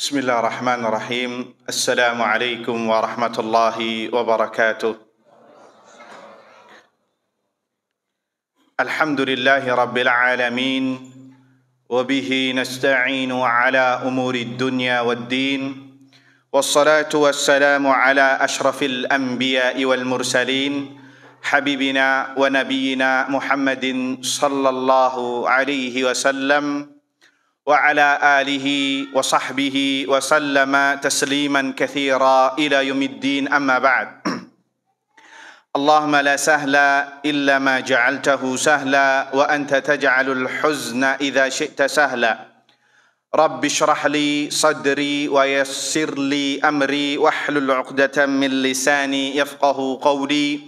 Bismillahirrahmanirrahim. Assalamualaikum warahmatullahi wabarakatuh. Alhamdulillahi rabbil alamin. Wabihi nasta'inu ala umuri dunya waddin. Wassalatu wassalamu ala ashrafil anbiya'i wal mursalin. Habibina wa nabiyina Muhammadin sallallahu alaihi wasallam. وعلى آله وصحبه وسلم تسليما كثيرا إلى يوم الدين أما بعد اللهم لا سهل إلا ما جعلته سهلا وأنت تجعل الحزن إذا شئت سهلا رب اشرح لي صدري ويسر لي أمري واحلل عقدة من لساني يفقه قولي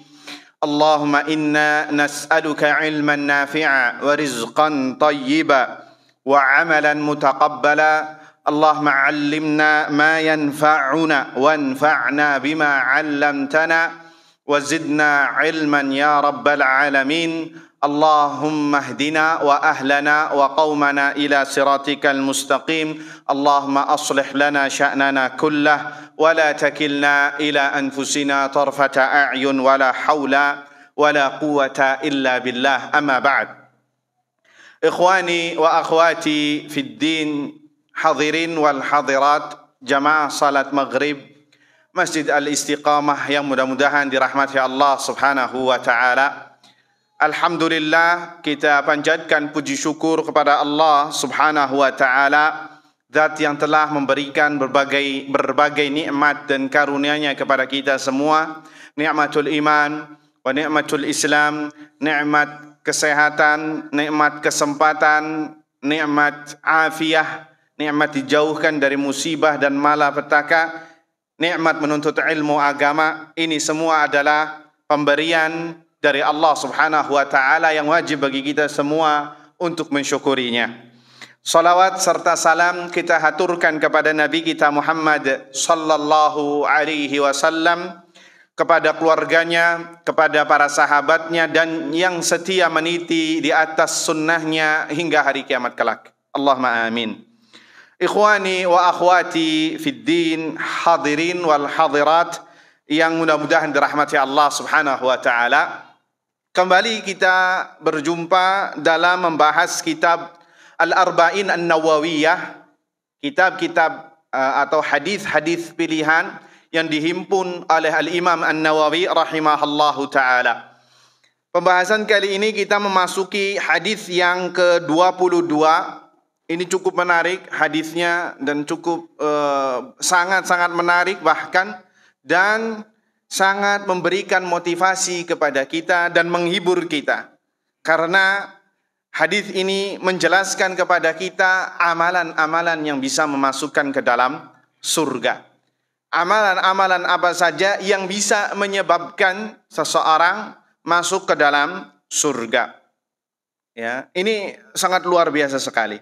اللهم إنا نسألك علما نافعا ورزقا طيبا وعملا متقبلا اللهم علمنا ما ينفعنا وانفعنا بما علمتنا وزدنا علما يا رب العالمين اللهم اهدنا وأهلنا وقومنا إلى صراطك المستقيم اللهم أصلح لنا شأننا كله ولا تكلنا إلى أنفسنا طرفة أعين ولا حول ولا قوة إلا بالله أما بعد Ikhwani wa akhwati fid din, hadirin wal hadirat, jamaah salat maghrib Masjid Al-Istiqamah yang mudah-mudahan dirahmati Allah Subhanahu wa taala. Alhamdulillah, kita panjatkan puji syukur kepada Allah Subhanahu wa taala, zat yang telah memberikan berbagai nikmat dan karunia-Nya kepada kita semua. Nikmatul iman wa nikmatul Islam, nikmat kesehatan, nikmat kesempatan, nikmat afiah, nikmat dijauhkan dari musibah dan malapetaka, nikmat menuntut ilmu agama. Ini semua adalah pemberian dari Allah Subhanahu wa taala yang wajib bagi kita semua untuk mensyukurinya. Salawat serta salam kita haturkan kepada Nabi kita Muhammad sallallahu alaihi wasallam, kepada keluarganya, kepada para sahabatnya, dan yang setia meniti di atas sunnahnya hingga hari kiamat kelak. Allahumma amin. Ikhwani wa akhwati fid din, hadirin wal hadirat yang mudah-mudahan dirahmati Allah Subhanahu wa taala. Kembali kita berjumpa dalam membahas kitab Al-Arba'in An-Nawawiyah, kitab-kitab atau hadis-hadis pilihan yang dihimpun oleh Al-Imam An-Nawawi rahimahullahu ta'ala. Pembahasan kali ini kita memasuki hadis yang ke-22. Ini cukup menarik hadisnya dan cukup sangat-sangat menarik bahkan, dan sangat memberikan motivasi kepada kita dan menghibur kita. Karena hadis ini menjelaskan kepada kita amalan-amalan yang bisa memasukkan ke dalam surga. Amalan-amalan apa saja yang bisa menyebabkan seseorang masuk ke dalam surga. Ya, ini sangat luar biasa sekali.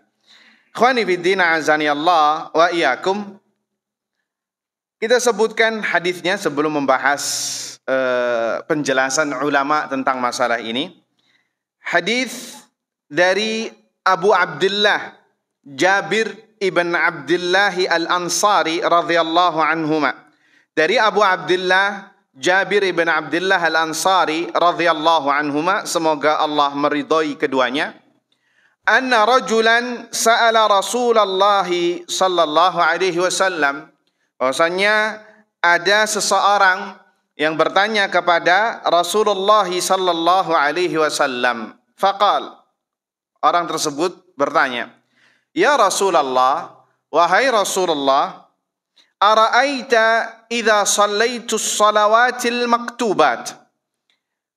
Ikhwani fiddin, azani Allah wa iyyakum. Kita sebutkan hadisnya sebelum membahas penjelasan ulama tentang masalah ini. Hadis dari Abu Abdullah Jabir ibn Abdullah al-Ansari radhiyallahu anhuma. Dari Abu Abdullah Jabir ibn Abdullah al-Ansari radhiyallahu anhuma, semoga Allah meridhai keduanya. Anna rajulan sa'ala Rasulullah sallallahu alaihi wasallam, bahwasanya ada seseorang yang bertanya kepada Rasulullah sallallahu alaihi wasallam. Faqal, orang tersebut bertanya, Ya Rasulullah, wahai Rasulullah, ara'aita idza sallaitu shalawatil maktubat.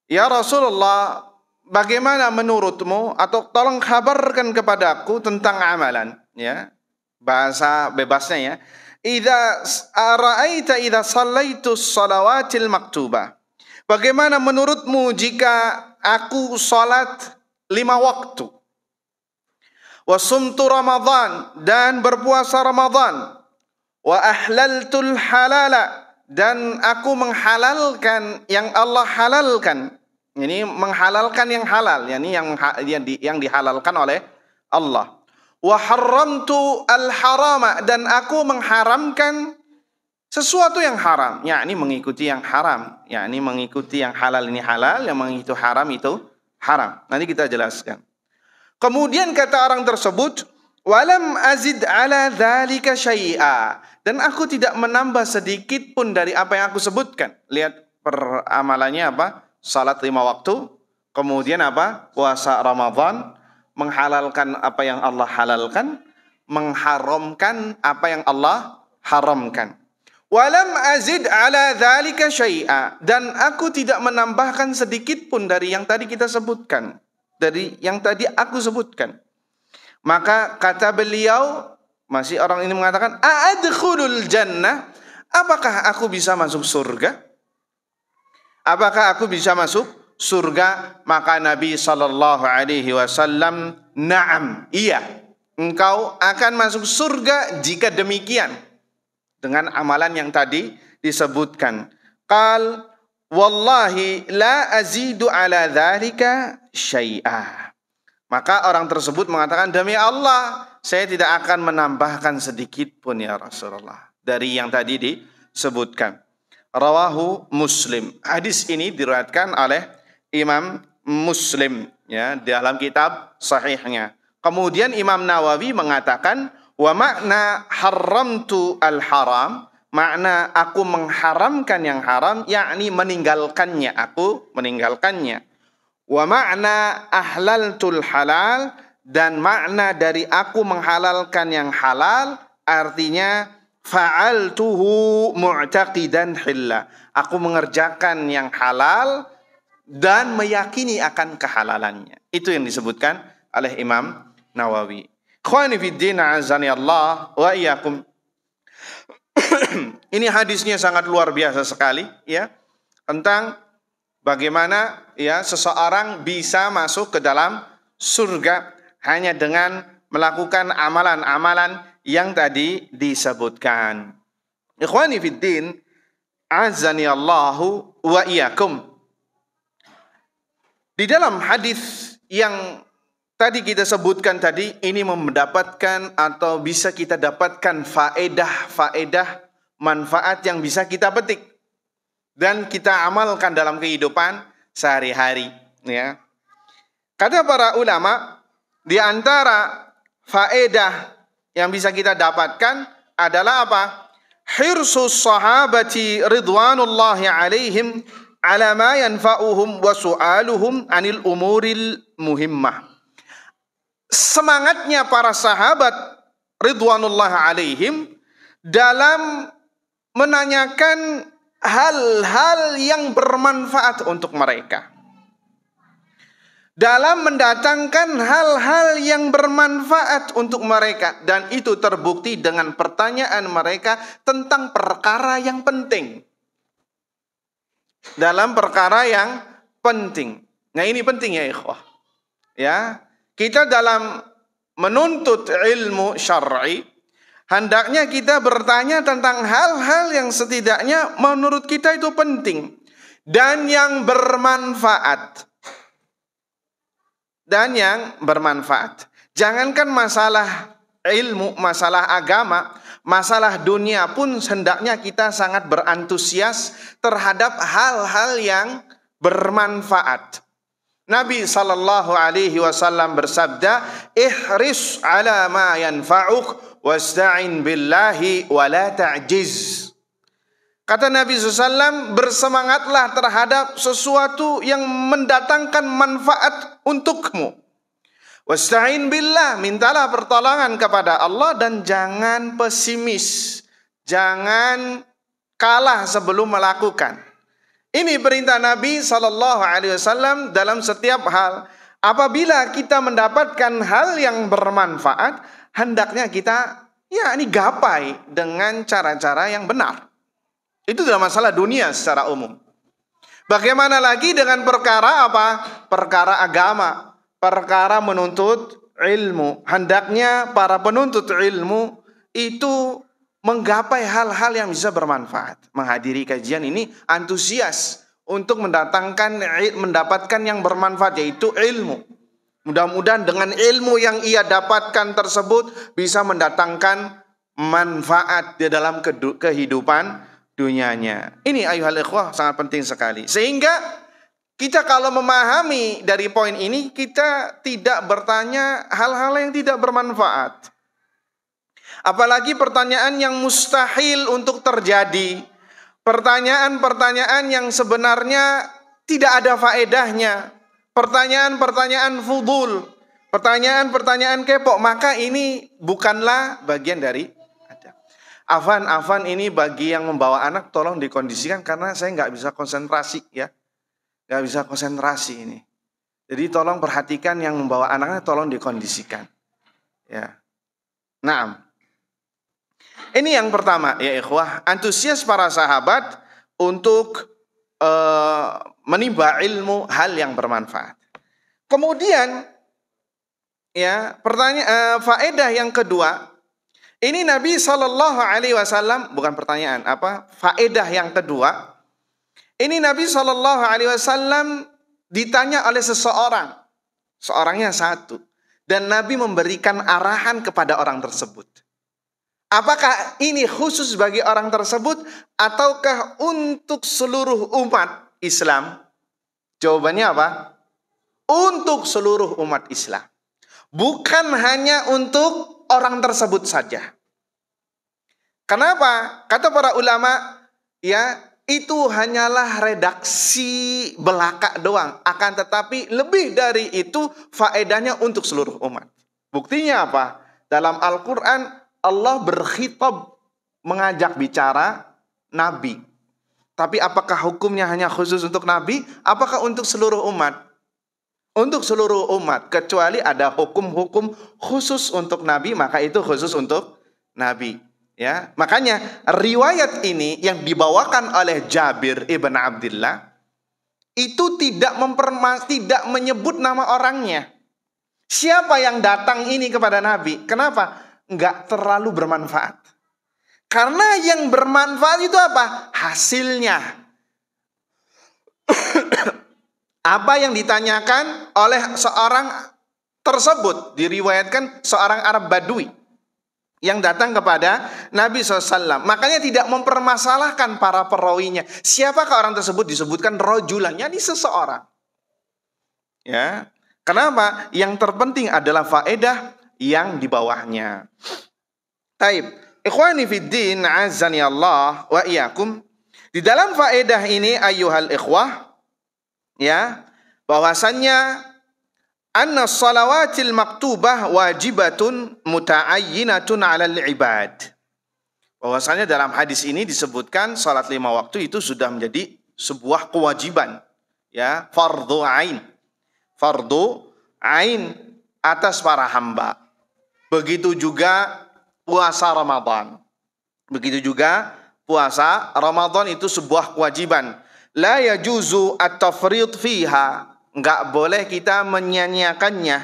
Ya Rasulullah, bagaimana menurutmu, atau tolong kabarkan kepadaku tentang amalan, ya. Bahasa bebasnya ya. Ara'aita idza sallaitu shalawatil maktubah. Bagaimana menurutmu jika aku salat 5 waktu? Wa sumtu Ramadan, dan berpuasa Ramadan. Wa ahlaltul halala, dan aku menghalalkan yang Allah halalkan. Ini menghalalkan yang halal, yakni yang dihalalkan oleh Allah. wa harramtu al-harama, dan aku mengharamkan sesuatu yang haram, yakni mengikuti yang haram, yakni mengikuti yang halal ini halal, yang mengikuti haram itu haram. Nanti kita jelaskan. Kemudian kata orang tersebut, walam azid ala dzalika syai'a, dan aku tidak menambah sedikit pun dari apa yang aku sebutkan. Lihat peramalannya apa? Salat 5 waktu, kemudian apa? Puasa Ramadan, menghalalkan apa yang Allah halalkan, mengharamkan apa yang Allah haramkan. Walam azid ala dzalika syai'a, dan aku tidak menambahkan sedikit pun dari yang tadi kita sebutkan, dari yang tadi aku sebutkan. Maka kata beliau, masih orang ini mengatakan, a'adkhulul jannah, apakah aku bisa masuk surga? Apakah aku bisa masuk surga? Maka Nabi SAW, na'am, iya, engkau akan masuk surga jika demikian, dengan amalan yang tadi disebutkan. Qal wallahi la azidu ala dzalika syai'a. Maka orang tersebut mengatakan, demi Allah, saya tidak akan menambahkan sedikit pun ya Rasulullah dari yang tadi disebutkan. Rawahu Muslim. Hadis ini diriwayatkan oleh Imam Muslim ya dalam kitab sahihnya. Kemudian Imam Nawawi mengatakan, wa makna haramtu al-haram, makna aku mengharamkan yang haram, yakni meninggalkannya, aku meninggalkannya. Wa makna ahlaltul halal, dan makna dari aku menghalalkan yang halal artinya fa'altuhu mu'taqidan hilla, aku mengerjakan yang halal dan meyakini akan kehalalannya. Itu yang disebutkan oleh Imam Nawawi. Ikhwani fid din, azani Allah wa iyyakum. Ini hadisnya sangat luar biasa sekali ya, tentang bagaimana ya seseorang bisa masuk ke dalam surga hanya dengan melakukan amalan-amalan yang tadi disebutkan. Ikhwani fid din, azani Allahu wa iyyakum. Di dalam hadis yang tadi kita sebutkan tadi, ini mendapatkan atau bisa kita dapatkan faedah manfaat yang bisa kita petik dan kita amalkan dalam kehidupan sehari-hari ya. Kata para ulama, di antara faedah yang bisa kita dapatkan adalah apa? Hirsus sahabati ridwanullahi alaihim ala ma yanfa'uhum wa su'aluhum anil umuril muhimmah. Semangatnya para sahabat ridwanullahi alaihim dalam menanyakan hal-hal yang bermanfaat untuk mereka, dalam mendatangkan hal-hal yang bermanfaat untuk mereka, dan itu terbukti dengan pertanyaan mereka tentang perkara yang penting. Dalam perkara yang penting. Nah, ini penting ya ikhwah. Ya, kita dalam menuntut ilmu syar'i hendaknya kita bertanya tentang hal-hal yang setidaknya menurut kita itu penting dan yang bermanfaat. Jangankan masalah ilmu, masalah agama, masalah dunia pun hendaknya kita sangat berantusias terhadap hal-hal yang bermanfaat. Nabi SAW bersabda, ihris ala ma yanfa'uk wasta'in billahi wa la ta'jiz. Kata Nabi SAW, bersemangatlah terhadap sesuatu yang mendatangkan manfaat untukmu. Wasta'in billah, mintalah pertolongan kepada Allah dan jangan pesimis. Jangan kalah sebelum melakukan. Ini perintah Nabi SAW dalam setiap hal. Apabila kita mendapatkan hal yang bermanfaat, hendaknya kita gapai dengan cara-cara yang benar. Itu dalam masalah dunia secara umum. Bagaimana lagi dengan perkara apa? Perkara agama, perkara menuntut ilmu. Hendaknya para penuntut ilmu itu menggapai hal-hal yang bisa bermanfaat. Menghadiri kajian ini antusias untuk mendapatkan yang bermanfaat, yaitu ilmu. Mudah-mudahan dengan ilmu yang ia dapatkan tersebut bisa mendatangkan manfaat di dalam kehidupan dunianya. Ini ayuhal ikhwah sangat penting sekali. Sehingga kita kalau memahami dari poin ini, kita tidak bertanya hal-hal yang tidak bermanfaat. Apalagi pertanyaan yang mustahil untuk terjadi. Pertanyaan-pertanyaan yang sebenarnya tidak ada faedahnya. Pertanyaan-pertanyaan fudul, pertanyaan-pertanyaan kepo, maka ini bukanlah bagian dari adab. Afan ini bagi yang membawa anak tolong dikondisikan karena saya nggak bisa konsentrasi ya, nggak bisa konsentrasi ini. Jadi tolong perhatikan yang membawa anaknya tolong dikondisikan. Ya, nah, ini yang pertama ya ikhwah, antusias para sahabat untuk menimba ilmu hal yang bermanfaat. Kemudian ya faedah yang kedua, ini Nabi SAW bukan pertanyaan faedah yang kedua, ini Nabi SAW ditanya oleh seseorang, seorangnya satu, dan Nabi memberikan arahan kepada orang tersebut. Apakah ini khusus bagi orang tersebut ataukah untuk seluruh umat Islam? Jawabannya apa? Untuk seluruh umat Islam. Bukan hanya untuk orang tersebut saja. Kenapa? Kata para ulama, ya, itu hanyalah redaksi belaka doang. Akan tetapi lebih dari itu faedahnya untuk seluruh umat. Buktinya apa? Dalam Al-Quran Allah berkhitab mengajak bicara Nabi. Tapi apakah hukumnya hanya khusus untuk Nabi? Apakah untuk seluruh umat? Untuk seluruh umat. Kecuali ada hukum-hukum khusus untuk Nabi, maka itu khusus untuk Nabi. Ya, makanya riwayat ini yang dibawakan oleh Jabir ibn Abdullah itu tidak menyebut nama orangnya. Siapa yang datang ini kepada Nabi? Kenapa? Nggak terlalu bermanfaat. Karena yang bermanfaat itu apa? Hasilnya. Apa yang ditanyakan oleh seorang tersebut, diriwayatkan seorang Arab Badui yang datang kepada Nabi SAW. Makanya tidak mempermasalahkan para perawinya. Siapakah orang tersebut? Disebutkan rojulan, yakni seseorang. Ya, kenapa? Yang terpenting adalah faedah yang di bawahnya. Taib, ikhwani fiddin, azani Allah wa iyyakum. Di dalam faedah ini ayyuhal ikhwah, ya, bahwasannya anna salawatil maktubah wajibatun muta'ayyinatun 'alal ibad. Bahwasanya dalam hadis ini disebutkan salat 5 waktu itu sudah menjadi sebuah kewajiban, ya, fardhu ain. Fardhu ain atas para hamba. Begitu juga puasa Ramadan. Begitu juga puasa Ramadan itu sebuah kewajiban. La yajuzu at-tafrid fiha. Enggak boleh kita menyia-nyiakannya.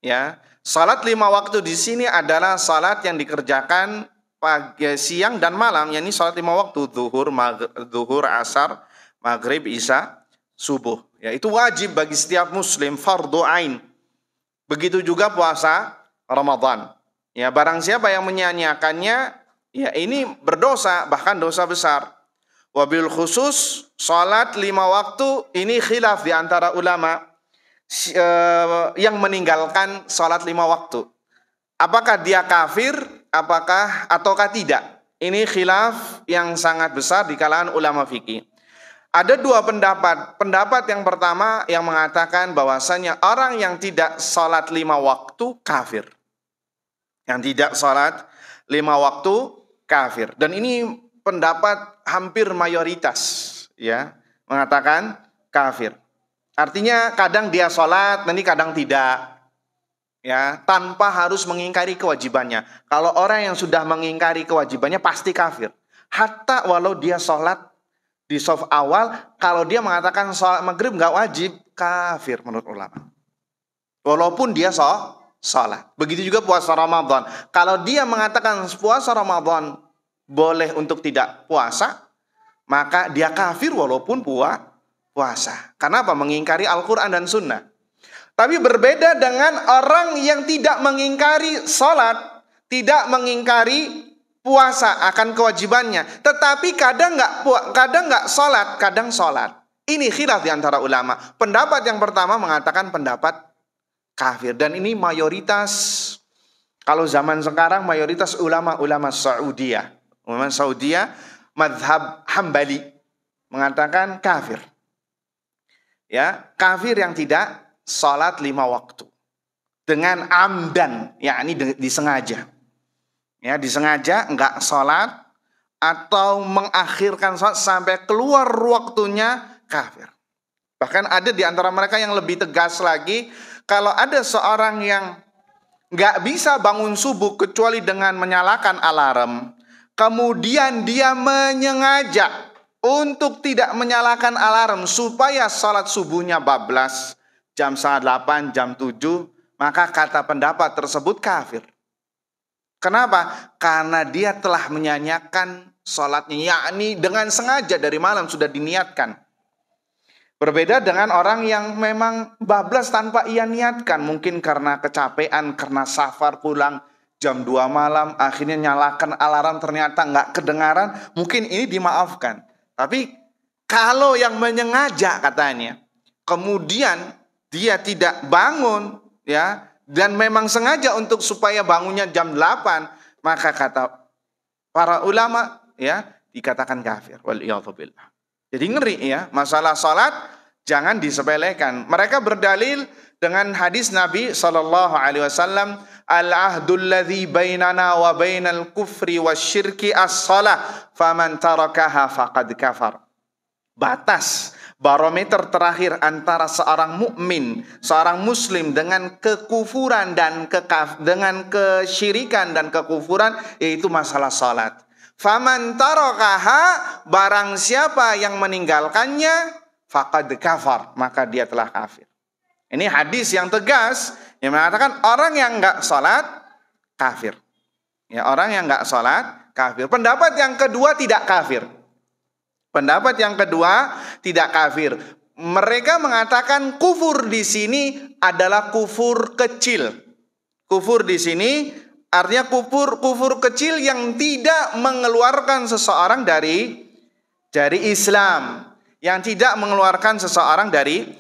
Ya. Salat 5 waktu di sini adalah salat yang dikerjakan pagi, siang dan malam. Yakni salat 5 waktu, zuhur, asar, maghrib, isya, subuh. Ya, itu wajib bagi setiap muslim, fardhu ain. Begitu juga puasa Ramadan. Ya, barang siapa yang menyia-nyiakannya, ya ini berdosa, bahkan dosa besar. Wabil khusus salat 5 waktu ini khilaf di antara ulama yang meninggalkan salat 5 waktu. Apakah dia kafir, ataukah tidak? Ini khilaf yang sangat besar di kalangan ulama fikih. Ada 2 pendapat. Pendapat yang pertama yang mengatakan bahwasanya orang yang tidak salat 5 waktu kafir. Yang tidak salat 5 waktu kafir. Dan ini pendapat hampir mayoritas, ya, mengatakan kafir. Artinya kadang dia salat, nanti kadang tidak. Ya, tanpa harus mengingkari kewajibannya. Kalau orang yang sudah mengingkari kewajibannya pasti kafir. Hatta walau dia salat di shaf awal, kalau dia mengatakan salat maghrib nggak wajib, kafir menurut ulama. Walaupun dia salat. Begitu juga puasa Ramadan. Kalau dia mengatakan puasa Ramadan boleh untuk tidak puasa, maka dia kafir walaupun puasa. Karena apa? Mengingkari Al-Quran dan Sunnah. Tapi berbeda dengan orang yang tidak mengingkari sholat, tidak mengingkari puasa akan kewajibannya, tetapi kadang nggak sholat, kadang sholat. Ini khilaf di antara ulama. Pendapat yang pertama mengatakan pendapat kafir, dan ini mayoritas. Kalau zaman sekarang mayoritas ulama Saudiyah, mazhab Hambali mengatakan kafir. Ya, kafir yang tidak salat 5 waktu dengan amdan, yakni disengaja. Ya, disengaja enggak salat atau mengakhirkan salat sampai keluar waktunya, kafir. Bahkan ada di antara mereka yang lebih tegas lagi, kalau ada seorang yang nggak bisa bangun subuh kecuali dengan menyalakan alarm, kemudian dia menyengaja untuk tidak menyalakan alarm supaya salat subuhnya bablas jam 8, jam 7, maka kata pendapat tersebut kafir. Kenapa? Karena dia telah menyanyiakan salatnya, yakni dengan sengaja dari malam sudah diniatkan. Berbeda dengan orang yang memang bablas tanpa ia niatkan. Mungkin karena kecapean, karena safar pulang jam 2 malam, akhirnya nyalakan alarm ternyata nggak kedengaran. Mungkin ini dimaafkan. Tapi kalau yang menyengaja katanya, kemudian dia tidak bangun, ya, dan memang sengaja untuk supaya bangunnya jam 8, maka kata para ulama, ya, dikatakan kafir. Waliyadzubillah. Jadi ngeri, ya, masalah salat jangan disepelekan. Mereka berdalil dengan hadis Nabi SAW, al-ahdul ladzi bainana wa bainal kufri wasyirki as-salah, faman tarakaha faqad kafar. Batas, barometer terakhir antara seorang mukmin, seorang muslim dengan kekufuran dan dengan kesyirikan dan kekufuran, yaitu masalah salat. Faman tarakaha, barang siapa yang meninggalkannya, faqad kafar, maka dia telah kafir. Ini hadis yang tegas yang mengatakan orang yang enggak salat kafir. Ya, orang yang enggak salat kafir. Pendapat yang kedua tidak kafir. Pendapat yang kedua tidak kafir. Mereka mengatakan kufur di sini adalah kufur kecil. Kufur di sini artinya kufur kecil yang tidak mengeluarkan seseorang dari Islam, yang tidak mengeluarkan seseorang dari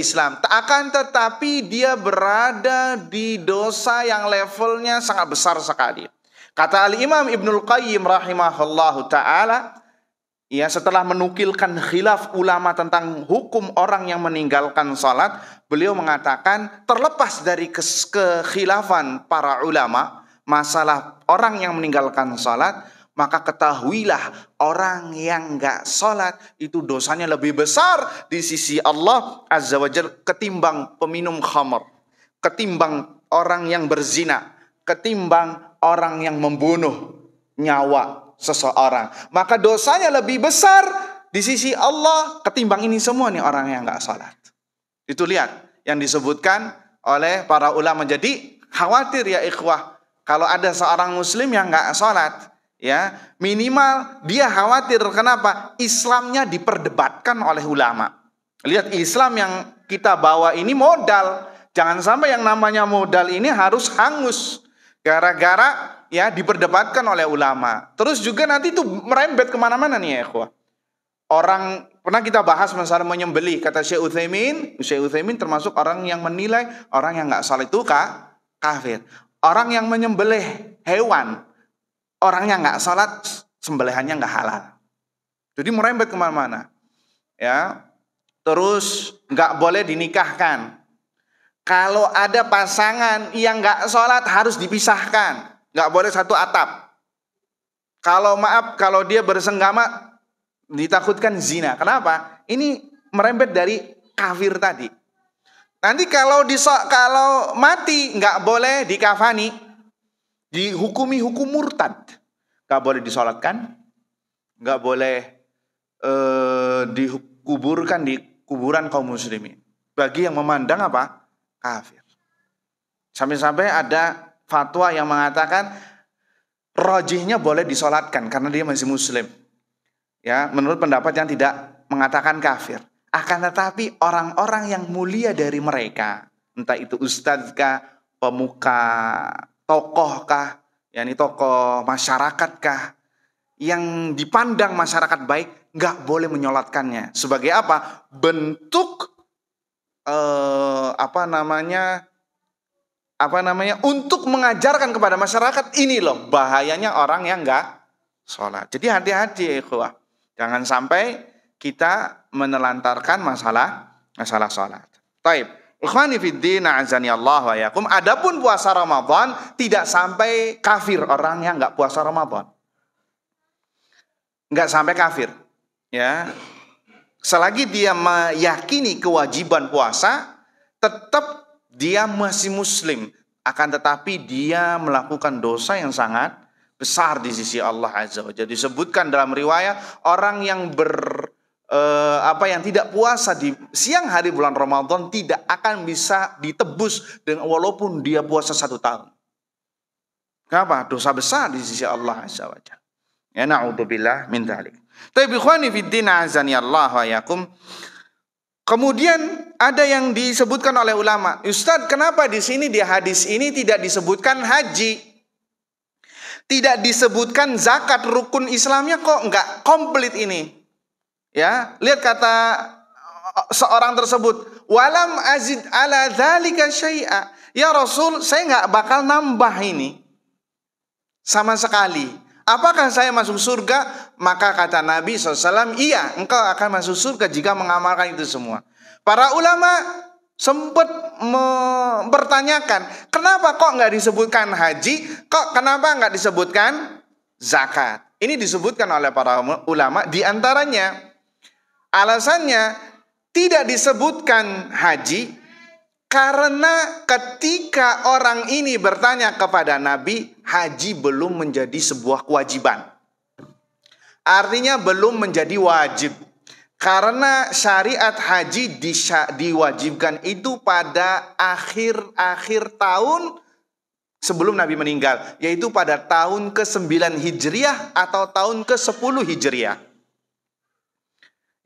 Islam. Akan tetapi dia berada di dosa yang levelnya sangat besar sekali. Kata Al-Imam Ibnul Qayyim rahimahullahu ta'ala, ya, setelah menukilkan khilaf ulama tentang hukum orang yang meninggalkan salat, beliau mengatakan terlepas dari kekhilafan para ulama masalah orang yang meninggalkan salat, maka ketahuilah orang yang enggak salat itu dosanya lebih besar di sisi Allah Azza wa Jalla ketimbang peminum khamr, ketimbang orang yang berzina, ketimbang orang yang membunuh nyawa seseorang. Maka dosanya lebih besar di sisi Allah ketimbang ini semua nih orang yang enggak salat. Itu lihat yang disebutkan oleh para ulama. Jadi khawatir ya ikhwah, kalau ada seorang muslim yang enggak salat, ya, minimal dia khawatir. Kenapa? Islamnya diperdebatkan oleh ulama. Lihat, Islam yang kita bawa ini modal. Jangan sampai yang namanya modal ini harus hangus gara-gara, ya, diperdebatkan oleh ulama. Terus juga nanti itu merembet kemana-mana nih ya ikhwah. Orang, pernah kita bahas masalah menyembelih. Kata Syekh Utsaimin termasuk orang yang menilai orang yang nggak salat itu kafir. Orang yang menyembelih hewan, orangnya nggak salat, sembelihannya nggak halal. Jadi merembet kemana-mana. Ya, terus nggak boleh dinikahkan. Kalau ada pasangan yang nggak salat harus dipisahkan, nggak boleh satu atap. Kalau dia bersenggama ditakutkan zina. Kenapa? Ini merembet dari kafir tadi. Nanti kalau mati nggak boleh dikafani, dihukumi hukum murtad, nggak boleh disolatkan, nggak boleh dikuburkan di kuburan kaum muslimin. Bagi yang memandang apa? Kafir. Sampai-sampai ada fatwa yang mengatakan rajihnya boleh disolatkan karena dia masih muslim. Ya, menurut pendapat yang tidak mengatakan kafir. Akan tetapi orang-orang yang mulia dari mereka, entah itu ustadz kah, pemuka, tokoh kah, yakni tokoh masyarakat kah, yang dipandang masyarakat baik, nggak boleh menyolatkannya. Sebagai apa? Bentuk untuk mengajarkan kepada masyarakat, ini loh bahayanya orang yang nggak sholat. Jadi hati-hati ya ikhwah, jangan sampai kita menelantarkan masalah sholat. Taib. Ikhwani fiddin, a'azani Allah wa yakum. Adapun puasa Ramadan tidak sampai kafir orang yang nggak puasa Ramadan. Nggak sampai kafir. Ya. Selagi dia meyakini kewajiban puasa, tetap dia masih muslim. Akan tetapi dia melakukan dosa yang sangat besar di sisi Allah Azza wa Jalla. Disebutkan dalam riwayat, orang yang yang tidak puasa di siang hari bulan Ramadan tidak akan bisa ditebus dengan walaupun dia puasa 1 tahun. Kenapa? Dosa besar di sisi Allah Azza wa Jalla. Ya na'udzubillah min dzalik. Tapi ikhwani fid din, azani Allah wa yakum. Kemudian ada yang disebutkan oleh ulama, Ustaz, kenapa di sini di hadis ini tidak disebutkan haji? Tidak disebutkan zakat, rukun Islamnya kok enggak komplit ini? Ya, lihat kata seorang tersebut, walam azid ala dzalika syai'a. Ya Rasul, saya enggak bakal nambah ini sama sekali. Apakah saya masuk surga? Maka kata Nabi SAW, iya, engkau akan masuk surga jika mengamalkan itu semua. Para ulama sempat mempertanyakan, kenapa kok enggak disebutkan haji? Kenapa enggak disebutkan zakat? Ini disebutkan oleh para ulama, di antaranya alasannya tidak disebutkan haji karena ketika orang ini bertanya kepada Nabi, haji belum menjadi sebuah kewajiban. Artinya belum menjadi wajib. Karena syariat haji diwajibkan itu pada akhir tahun sebelum Nabi meninggal, yaitu pada tahun ke-9 Hijriah atau tahun ke-10 Hijriah.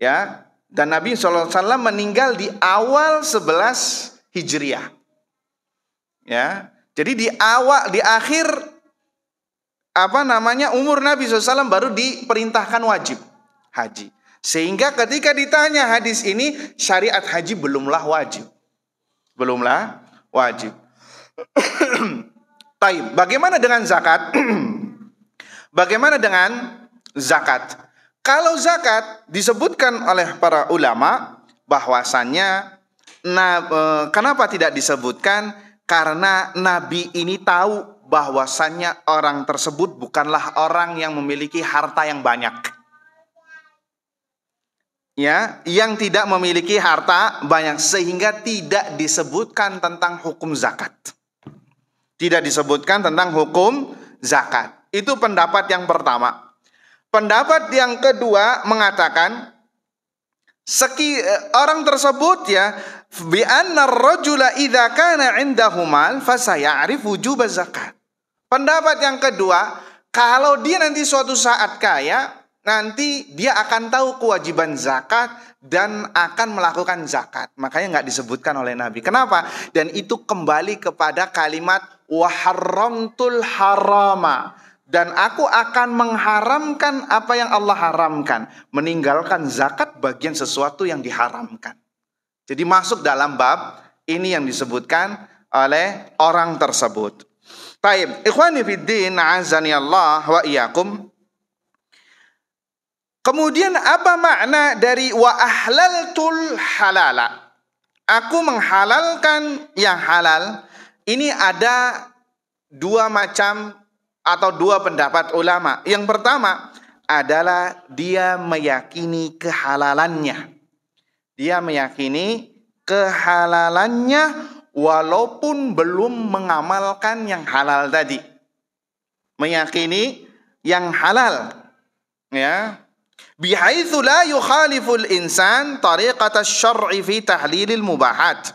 Ya, dan Nabi SAW meninggal di awal 11 Hijriah. Ya, jadi di akhir umur Nabi SAW baru diperintahkan wajib haji. Sehingga ketika ditanya hadis ini, syariat haji belumlah wajib. Taib. Bagaimana dengan zakat? Kalau zakat disebutkan oleh para ulama bahwasannya kenapa tidak disebutkan? Karena Nabi ini tahu bahwasannya orang tersebut bukanlah orang yang memiliki harta yang banyak. Ya, yang tidak memiliki harta banyak, sehingga tidak disebutkan tentang hukum zakat. Tidak disebutkan tentang hukum zakat. Itu pendapat yang pertama. Pendapat yang kedua mengatakan orang tersebut ya, bi anna ar-rajula idza kana 'indahu mal fa saya'rif wujub zakat. Pendapat yang kedua, kalau dia nanti suatu saat kaya, nanti dia akan tahu kewajiban zakat dan akan melakukan zakat. Makanya nggak disebutkan oleh Nabi. Kenapa? Dan itu kembali kepada kalimat wa harramtul harama. Dan aku akan mengharamkan apa yang Allah haramkan. Meninggalkan zakat bagian sesuatu yang diharamkan. Jadi masuk dalam bab ini yang disebutkan oleh orang tersebut. Taib, ikhwani fiddin, azani Allah wa iyyakum. Kemudian apa makna dari wa ahlaltul halala? Aku menghalalkan yang halal. Ini ada dua macam atau dua pendapat ulama. Yang pertama adalah dia meyakini kehalalannya. Dia meyakini kehalalannya walaupun belum mengamalkan yang halal tadi. Meyakini yang halal. Ya. Bihaitsu la yukhaliful insan tariqata syar'i fi tahlilil mubahat.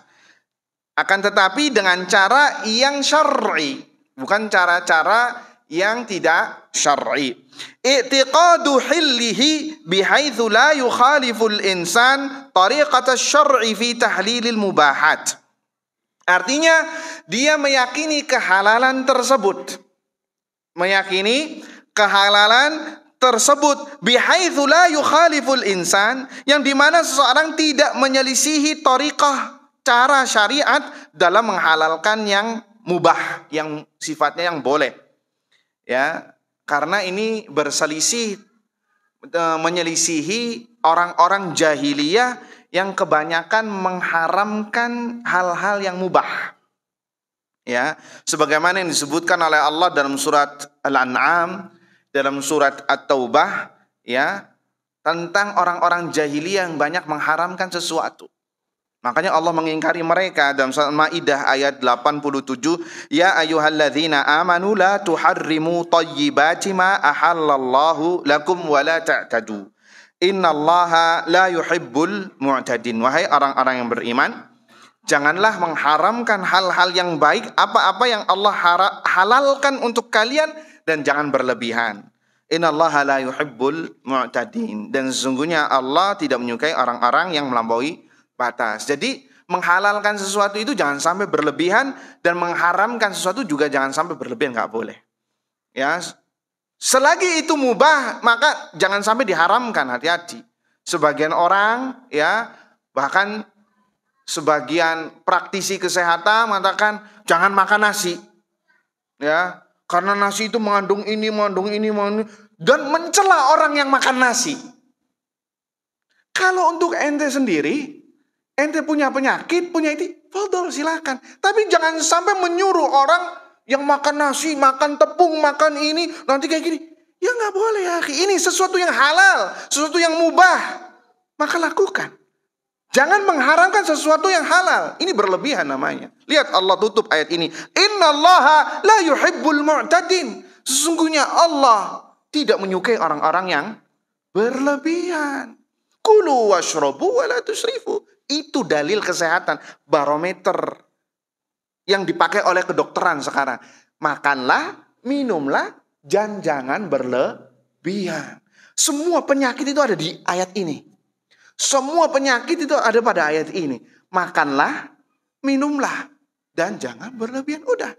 Akan tetapi dengan cara yang syar'i, bukan cara-cara yang tidak syar'i. I'tiqadu hillihi bihaitsu la yukhaliful insan tariqata syar'i fi tahlilil mubahat. Artinya dia meyakini kehalalan tersebut. Meyakini kehalalan tersebut bihaitsu la yukhaliful insan, yang dimana seseorang tidak menyelisihi thariqah, cara syariat dalam menghalalkan yang mubah, yang sifatnya yang boleh. Ya, karena ini berselisih, menyelisihi orang-orang jahiliyah yang kebanyakan mengharamkan hal-hal yang mubah. Ya, sebagaimana yang disebutkan oleh Allah dalam surat Al-An'am, dalam surat At-Taubah, ya, tentang orang-orang jahiliyah yang banyak mengharamkan sesuatu. Makanya Allah mengingkari mereka dalam surat Maidah ayat 87, ya ayyuhalladzina amanu la tuharrimu thayyibati ma ahallallahu lakum wa la ta'tadu. Innallaha la yuhibbul mu'tadin. Wahai orang-orang yang beriman, janganlah mengharamkan hal-hal yang baik, apa-apa yang Allah halalkan untuk kalian, dan jangan berlebihan. Innallaha la yuhibbul mu'tadin. Dan sesungguhnya Allah tidak menyukai orang-orang yang melampaui batas. Jadi menghalalkan sesuatu itu jangan sampai berlebihan, dan mengharamkan sesuatu juga jangan sampai berlebihan, nggak boleh. Ya, selagi itu mubah maka jangan sampai diharamkan. Hati-hati. Sebagian orang, ya, bahkan sebagian praktisi kesehatan mengatakan jangan makan nasi, ya, karena nasi itu mengandung ini, dan mencela orang yang makan nasi. Kalau untuk ente sendiri, ente punya penyakit, punya itu, fadol, silakan. Tapi jangan sampai menyuruh orang yang makan nasi, makan tepung, makan ini, nanti kayak gini. Ya nggak boleh ya. Ini sesuatu yang halal, sesuatu yang mubah, maka lakukan. Jangan mengharamkan sesuatu yang halal. Ini berlebihan namanya. Lihat Allah tutup ayat ini. Innallaha la yuhibbul mu'tadin. Sesungguhnya Allah tidak menyukai orang-orang yang berlebihan. Kulu washrabu wa la tusrifu. Itu dalil kesehatan, barometer yang dipakai oleh kedokteran sekarang. Makanlah, minumlah, dan jangan berlebihan. Semua penyakit itu ada di ayat ini. Semua penyakit itu ada pada ayat ini. Makanlah, minumlah, dan jangan berlebihan. Udah.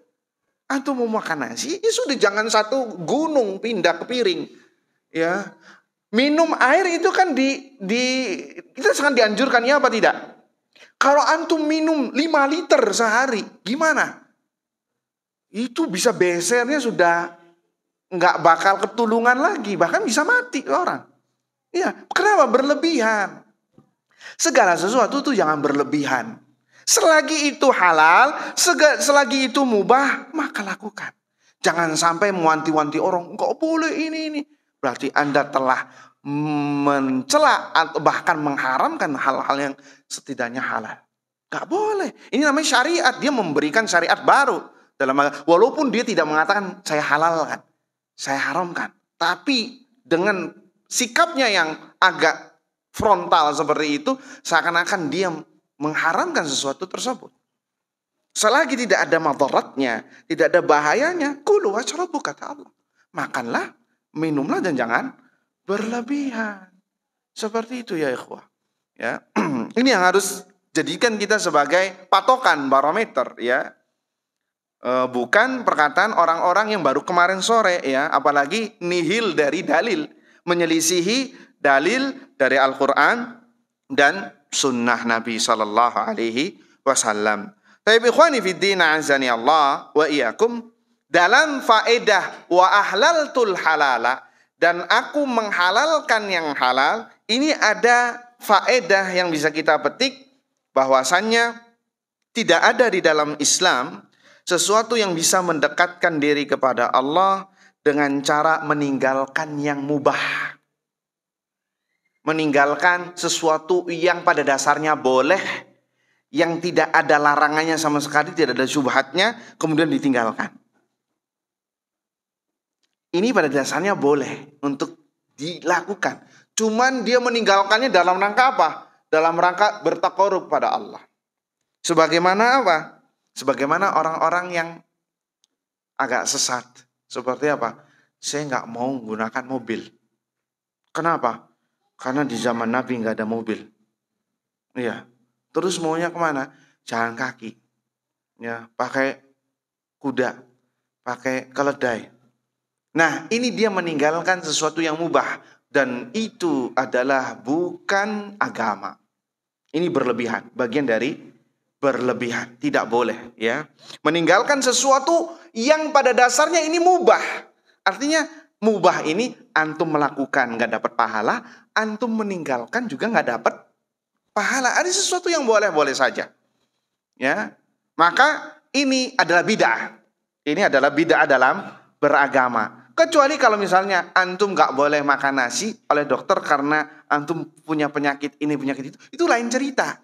Antum mau makan nasi, ya sudah, jangan satu gunung pindah ke piring. Ya. Minum air itu kan kita sangat dianjurkan, ya apa tidak? Kalau antum minum 5 liter sehari, gimana? Itu bisa besernya sudah nggak bakal ketulungan lagi, bahkan bisa mati orang. Ya, kenapa? Berlebihan. Segala sesuatu itu jangan berlebihan. Selagi itu halal, selagi itu mubah, maka lakukan. Jangan sampai mewanti-wanti orang, nggak boleh ini. Berarti Anda telah mencela atau bahkan mengharamkan hal-hal yang setidaknya halal. Gak boleh. Ini namanya syariat. Dia memberikan syariat baru. Walaupun dia tidak mengatakan saya halalkan, saya haramkan. Tapi dengan sikapnya yang agak frontal seperti itu, seakan-akan dia mengharamkan sesuatu tersebut. Selagi tidak ada madaratnya, tidak ada bahayanya, kulu washrabu, kata Allah. Makanlah, minumlah, dan jangan berlebihan. Seperti itu ya ikhwah. Ya. Ini yang harus jadikan kita sebagai patokan, barometer, ya. Bukan perkataan orang-orang yang baru kemarin sore, ya, apalagi nihil dari dalil, menyelisihi dalil dari Al-Qur'an dan sunnah Nabi sallallahu alaihi wasallam. Tapi ikhwani fid din, azani Allah wa iyyakum, dalam faedah wa ahlaltul halala, dan aku menghalalkan yang halal, ini ada faedah yang bisa kita petik, bahwasannya tidak ada di dalam Islam sesuatu yang bisa mendekatkan diri kepada Allah dengan cara meninggalkan yang mubah. Meninggalkan sesuatu yang pada dasarnya boleh, yang tidak ada larangannya sama sekali, tidak ada syubhatnya, kemudian ditinggalkan. Ini pada dasarnya boleh untuk dilakukan. Cuman dia meninggalkannya dalam rangka apa? Dalam rangka bertaqarrub pada Allah. Sebagaimana apa? Sebagaimana orang-orang yang agak sesat. Seperti apa? Saya nggak mau menggunakan mobil. Kenapa? Karena di zaman Nabi nggak ada mobil. Iya. Terus maunya kemana? Jalan kaki. ya, pakai kuda, pakai keledai. Nah, ini dia meninggalkan sesuatu yang mubah dan itu adalah bukan agama. Ini berlebihan, bagian dari berlebihan, tidak boleh ya. Meninggalkan sesuatu yang pada dasarnya ini mubah. Artinya mubah ini antum melakukan nggak dapat pahala, antum meninggalkan juga nggak dapat pahala. Ada sesuatu yang boleh-boleh saja. Ya. Maka ini adalah bid'ah. Ini adalah bid'ah dalam beragama. Kecuali kalau misalnya antum nggak boleh makan nasi oleh dokter karena antum punya penyakit ini, penyakit itu lain cerita.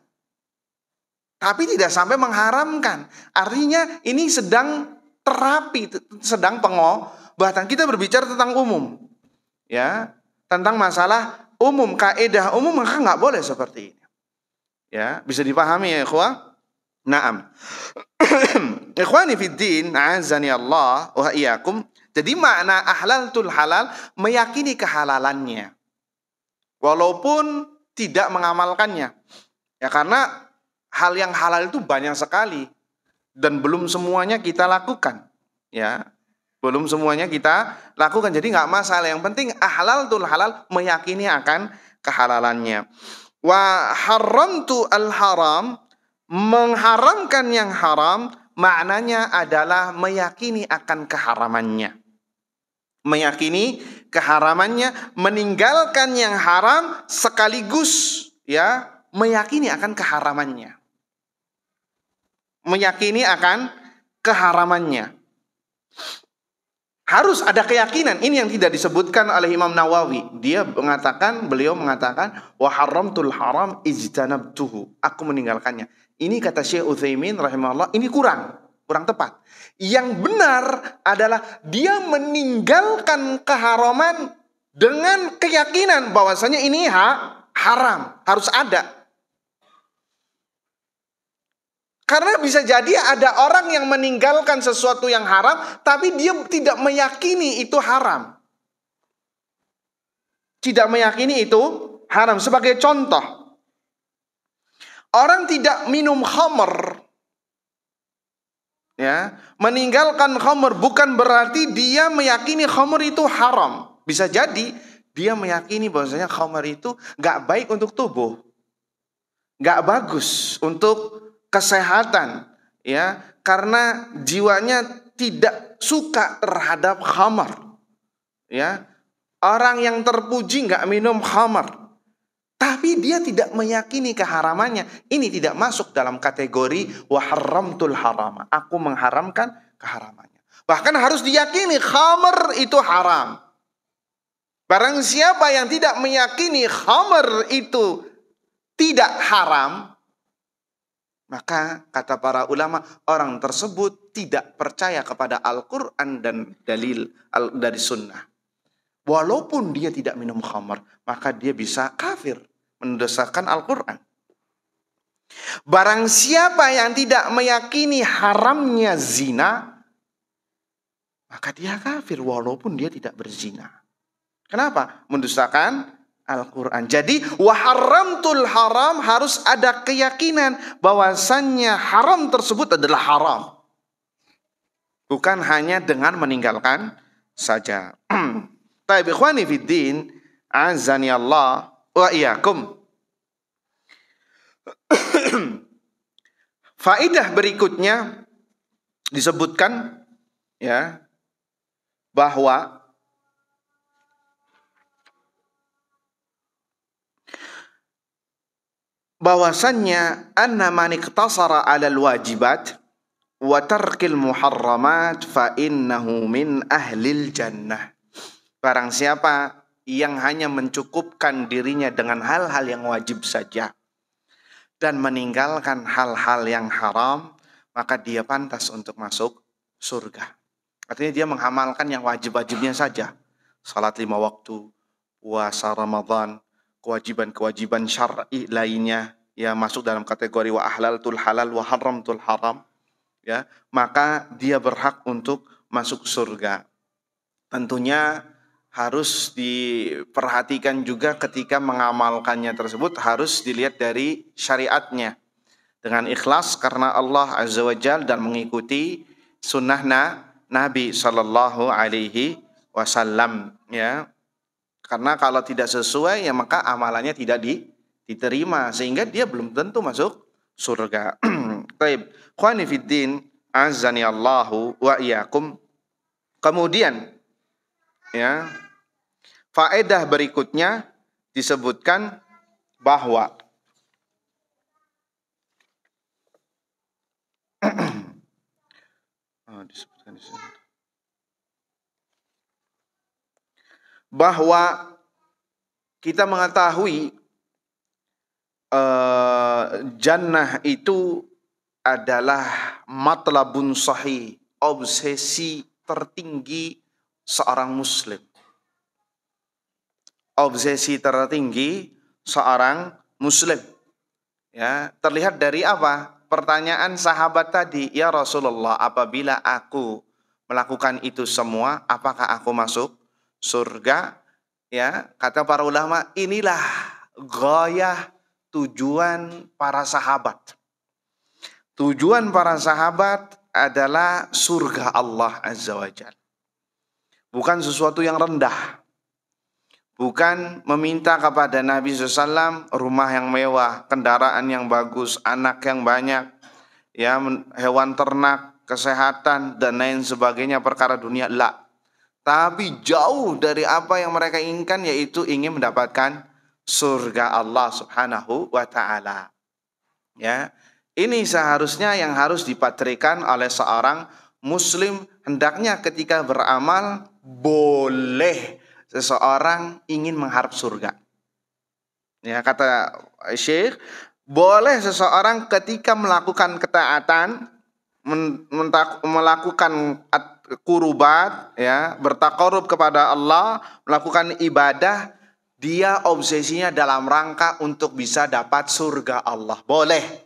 Tapi tidak sampai mengharamkan. Artinya ini sedang terapi, sedang pengobatan. Kita berbicara tentang umum, ya, tentang masalah umum, kaidah umum, maka nggak boleh seperti ini. Ya, bisa dipahami ya, ikhwah? Naam. Ikhwani fid din, a'azzani Allah wa iyyakum. Jadi makna ahlaltul halal meyakini kehalalannya walaupun tidak mengamalkannya. Ya karena hal yang halal itu banyak sekali dan belum semuanya kita lakukan. Ya, belum semuanya kita lakukan. Jadi nggak masalah. Yang penting ahlaltul halal meyakini akan kehalalannya. Wa haramtu al haram, mengharamkan yang haram maknanya adalah meyakini akan keharamannya. Meyakini keharamannya, meninggalkan yang haram sekaligus ya meyakini akan keharamannya. Meyakini akan keharamannya. Harus ada keyakinan. Ini yang tidak disebutkan oleh Imam Nawawi. Beliau mengatakan wa haramtul haram ijtanabtuhu. Aku meninggalkannya. Ini kata Syekh Utsaimin rahimahullah, ini kurang tepat. Yang benar adalah dia meninggalkan keharaman dengan keyakinan bahwasanya ini haram, harus ada. Karena bisa jadi ada orang yang meninggalkan sesuatu yang haram, tapi dia tidak meyakini itu haram. Tidak meyakini itu haram. Sebagai contoh, orang tidak minum khamr, ya, meninggalkan khamr bukan berarti dia meyakini khamr itu haram. Bisa jadi dia meyakini bahwasanya khamr itu gak baik untuk tubuh, gak bagus untuk kesehatan, ya, karena jiwanya tidak suka terhadap khamr, ya. Orang yang terpuji gak minum khamr, tapi dia tidak meyakini keharamannya. Ini tidak masuk dalam kategori wa haramtul harama. Aku mengharamkan keharamannya. Bahkan harus diyakini khamr itu haram. Barang siapa yang tidak meyakini khamr itu tidak haram, maka kata para ulama, orang tersebut tidak percaya kepada Al-Quran dan dalil dari sunnah. Walaupun dia tidak minum khamr, maka dia bisa kafir mendasarkan Al-Quran. Barang siapa yang tidak meyakini haramnya zina, maka dia kafir walaupun dia tidak berzina. Kenapa? Mendustakan Al-Quran. Jadi waharamtul haram, harus ada keyakinan bahwasannya haram tersebut adalah haram. Bukan hanya dengan meninggalkan saja. Taib ikhwani fid din, azani Allah wa iyyakum. Faidah berikutnya disebutkan, ya, bahwa bahwasannya anna man iqtasara 'alal wajibat wa tarkil muharramat fa innahu min ahlil jannah. Barang siapa yang hanya mencukupkan dirinya dengan hal-hal yang wajib saja dan meninggalkan hal-hal yang haram, maka dia pantas untuk masuk surga. Artinya dia mengamalkan yang wajib-wajibnya saja. Salat 5 waktu, puasa Ramadan, kewajiban-kewajiban syar'i lainnya, ya, masuk dalam kategori wa ahlaltul halal wa haramtul haram, ya, maka dia berhak untuk masuk surga. Tentunya harus diperhatikan juga ketika mengamalkannya tersebut, harus dilihat dari syariatnya. dengan ikhlas karena Allah Azza wa Jalla dan mengikuti sunnah Nabi Sallallahu Alaihi Wasallam, ya. Karena kalau tidak sesuai ya maka amalannya tidak diterima, sehingga dia belum tentu masuk surga. Baik, khwani fiddin, azani Allahu wa iyyakum. Kemudian ya, faedah berikutnya disebutkan bahwa bahwa kita mengetahui jannah itu adalah matlabun sahih, obsesi tertinggi seorang muslim. Obsesi tertinggi seorang muslim. Ya, terlihat dari apa? Pertanyaan sahabat tadi, ya Rasulullah, apabila aku melakukan itu semua, apakah aku masuk surga? Ya, kata para ulama, inilah ghayah tujuan para sahabat. Tujuan para sahabat adalah surga Allah Azza wa Jalla. Bukan sesuatu yang rendah. Bukan meminta kepada Nabi SAW rumah yang mewah, kendaraan yang bagus, anak yang banyak, ya, hewan ternak, kesehatan, dan lain sebagainya perkara dunia. La. Tapi jauh dari apa yang mereka inginkan, yaitu ingin mendapatkan surga Allah Subhanahu wa Ta'ala. Ya, ini seharusnya yang harus dipatrikan oleh seorang muslim. Hendaknya ketika beramal boleh seseorang ingin mengharap surga. Ya, kata Syekh, boleh seseorang ketika melakukan ketaatan, melakukan kurubat, ya, bertakarub kepada Allah, melakukan ibadah, dia obsesinya dalam rangka untuk bisa dapat surga Allah. Boleh.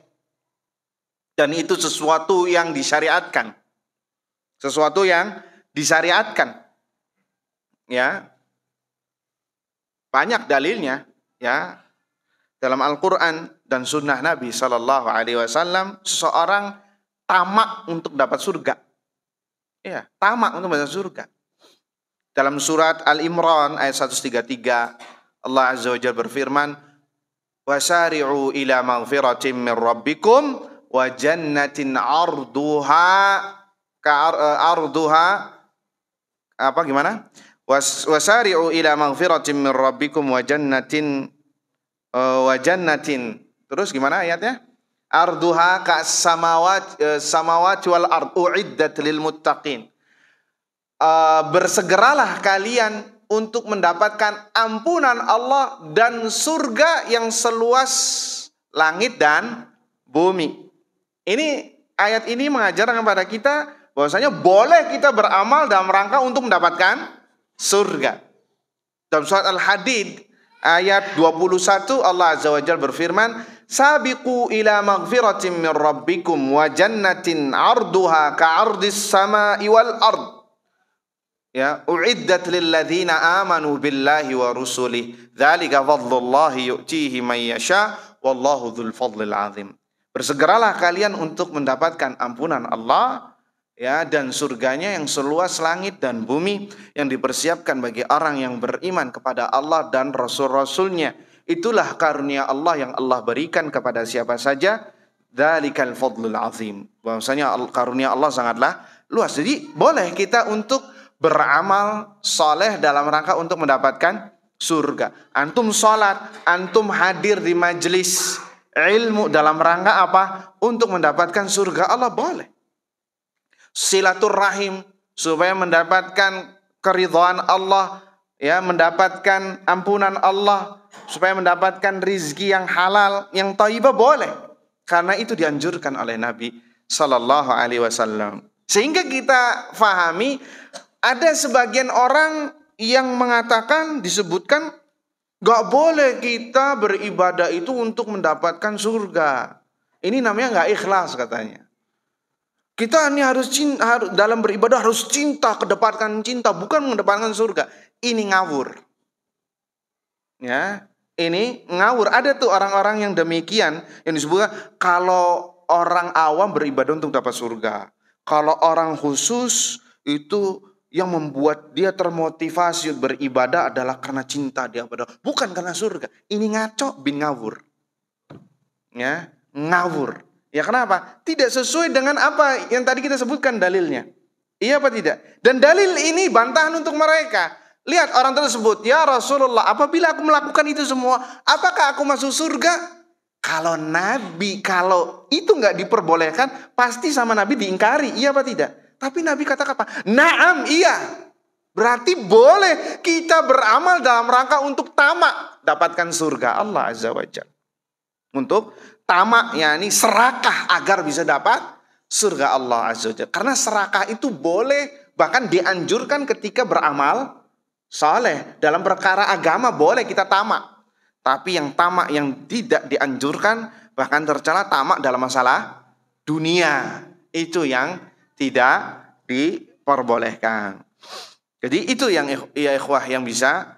Dan itu sesuatu yang disyariatkan. Sesuatu yang disyariatkan. Ya. Banyak dalilnya, ya, dalam Al-Quran dan Sunnah Nabi Sallallahu Alaihi Wasallam. Seseorang tamak untuk dapat surga, ya, tamak untuk dapat surga. Dalam surat Al-Imran ayat 133, Allah Azza wa Jalla berfirman, wasari'u ila maghfiratin min rabbikum wa jannatin arduha apa gimana? Wasari'u ila maghfiratin min rabbikum wa jannatin terus gimana ayatnya? Arduha ka samawati wal ard uiddat lil muttaqin. Bersegeralah kalian untuk mendapatkan ampunan Allah dan surga yang seluas langit dan bumi. Ini ayat ini mengajarkan kepada kita bahwasanya boleh kita beramal dalam rangka untuk mendapatkan surga. Dalam surat Al-Hadid ayat 21 Allah Azza wa Jalla berfirman, sabiqu ila maghfiratin min rabbikum wa jannatin arduha ka'ardis samai wal ard. Ya, uiddat lil ladzina amanu billahi wa rusulihi. Dzalika fadlullahi yu'tihi man yasha wallahu dzul fadlil azim. Bersegeralah kalian untuk mendapatkan ampunan Allah, ya, dan surganya yang seluas langit dan bumi, yang dipersiapkan bagi orang yang beriman kepada Allah dan Rasul-Rasulnya. Itulah karunia Allah yang Allah berikan kepada siapa saja. Dzalikal fadlul azim. Bahwasanya karunia Allah sangatlah luas. Jadi boleh kita untuk beramal soleh dalam rangka untuk mendapatkan surga. Antum sholat, antum hadir di majelis ilmu dalam rangka apa? Untuk mendapatkan surga Allah, boleh. Silaturahim supaya mendapatkan keridhaan Allah, ya, mendapatkan ampunan Allah, supaya mendapatkan rizki yang halal, yang thayyibah, boleh. Karena itu dianjurkan oleh Nabi Sallallahu Alaihi Wasallam. Sehingga kita fahami, ada sebagian orang yang mengatakan, disebutkan, gak boleh kita beribadah itu untuk mendapatkan surga. Ini namanya gak ikhlas katanya. Kita ini harus dalam beribadah harus cinta, kedepankan cinta, bukan mendapatkan surga. Ini ngawur. Ya, ini ngawur. Ada tuh orang-orang yang demikian yang disebutkan kalau orang awam beribadah untuk dapat surga. Kalau orang khusus itu yang membuat dia termotivasi beribadah adalah karena cinta dia pada, bukan karena surga. Ini ngaco bin ngawur. Ya, ngawur. Ya kenapa? Tidak sesuai dengan apa yang tadi kita sebutkan dalilnya. Iya apa tidak? Dan dalil ini bantahan untuk mereka. Lihat orang tersebut, ya Rasulullah, apabila aku melakukan itu semua, apakah aku masuk surga? Kalau Nabi, kalau itu nggak diperbolehkan, pasti sama Nabi diingkari, iya apa tidak? Tapi Nabi katakan apa? Naam, iya. Berarti boleh kita beramal dalam rangka untuk tamak dapatkan surga Allah Azza wa Jalla. Untuk tamak, yakni serakah agar bisa dapat surga Allah Azza wa Jalla. Karena serakah itu boleh, bahkan dianjurkan ketika beramal saleh. Dalam perkara agama boleh kita tamak. Tapi yang tamak yang tidak dianjurkan, bahkan tercela tamak dalam masalah dunia, itu yang tidak diperbolehkan. Jadi itu yang ya ikhwah yang bisa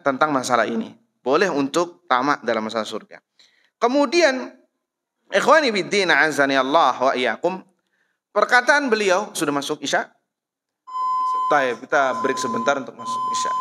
tentang masalah ini. Boleh untuk tamak dalam masalah surga. Kemudian ikhwani biddin azani Allah wa iyyakum, perkataan beliau sudah masuk Isya. Baik, kita break sebentar untuk masuk Isya.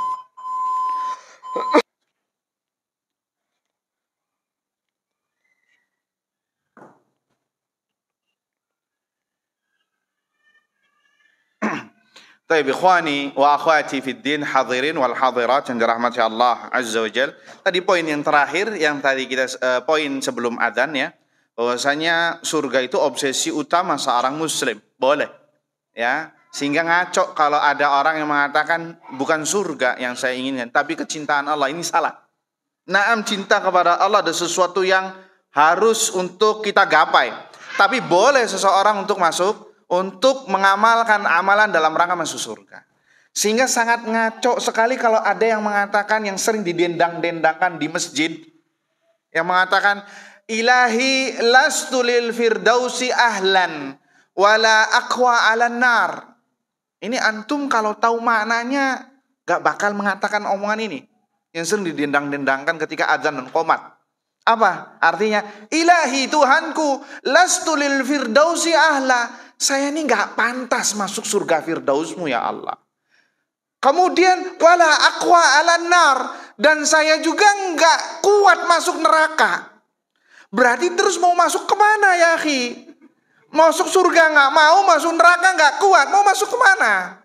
Baik, ikhwani wa akhwati fid din, hadirin wal hadirat yang dirahmati Allah Azza wa Jalla. Tadi poin yang terakhir yang tadi kita poin sebelum adzan ya, bahwasanya surga itu obsesi utama seorang muslim. Boleh. Ya, sehingga ngaco kalau ada orang yang mengatakan bukan surga yang saya inginkan, tapi kecintaan Allah. Ini salah. Naam, cinta kepada Allah ada sesuatu yang harus untuk kita gapai. Tapi boleh seseorang untuk masuk, untuk mengamalkan amalan dalam rangka masuk surga. Sehingga sangat ngaco sekali kalau ada yang mengatakan, yang sering didendang-dendangkan di masjid, yang mengatakan ilahi lastu lil firdausi ahlan wala aqwa 'alan nar. Ini antum kalau tahu maknanya gak bakal mengatakan omongan ini yang sering didendang-dendangkan ketika azan dan qomat. Apa artinya? Ilahi Tuhanku, lastu lil firdausi ahla, saya ini gak pantas masuk surga firdausmu ya Allah. Kemudian wala aqwa 'alan nar, dan saya juga gak kuat masuk neraka. Berarti terus mau masuk kemana ya akhi? Masuk surga gak mau, masuk neraka gak kuat, mau masuk kemana?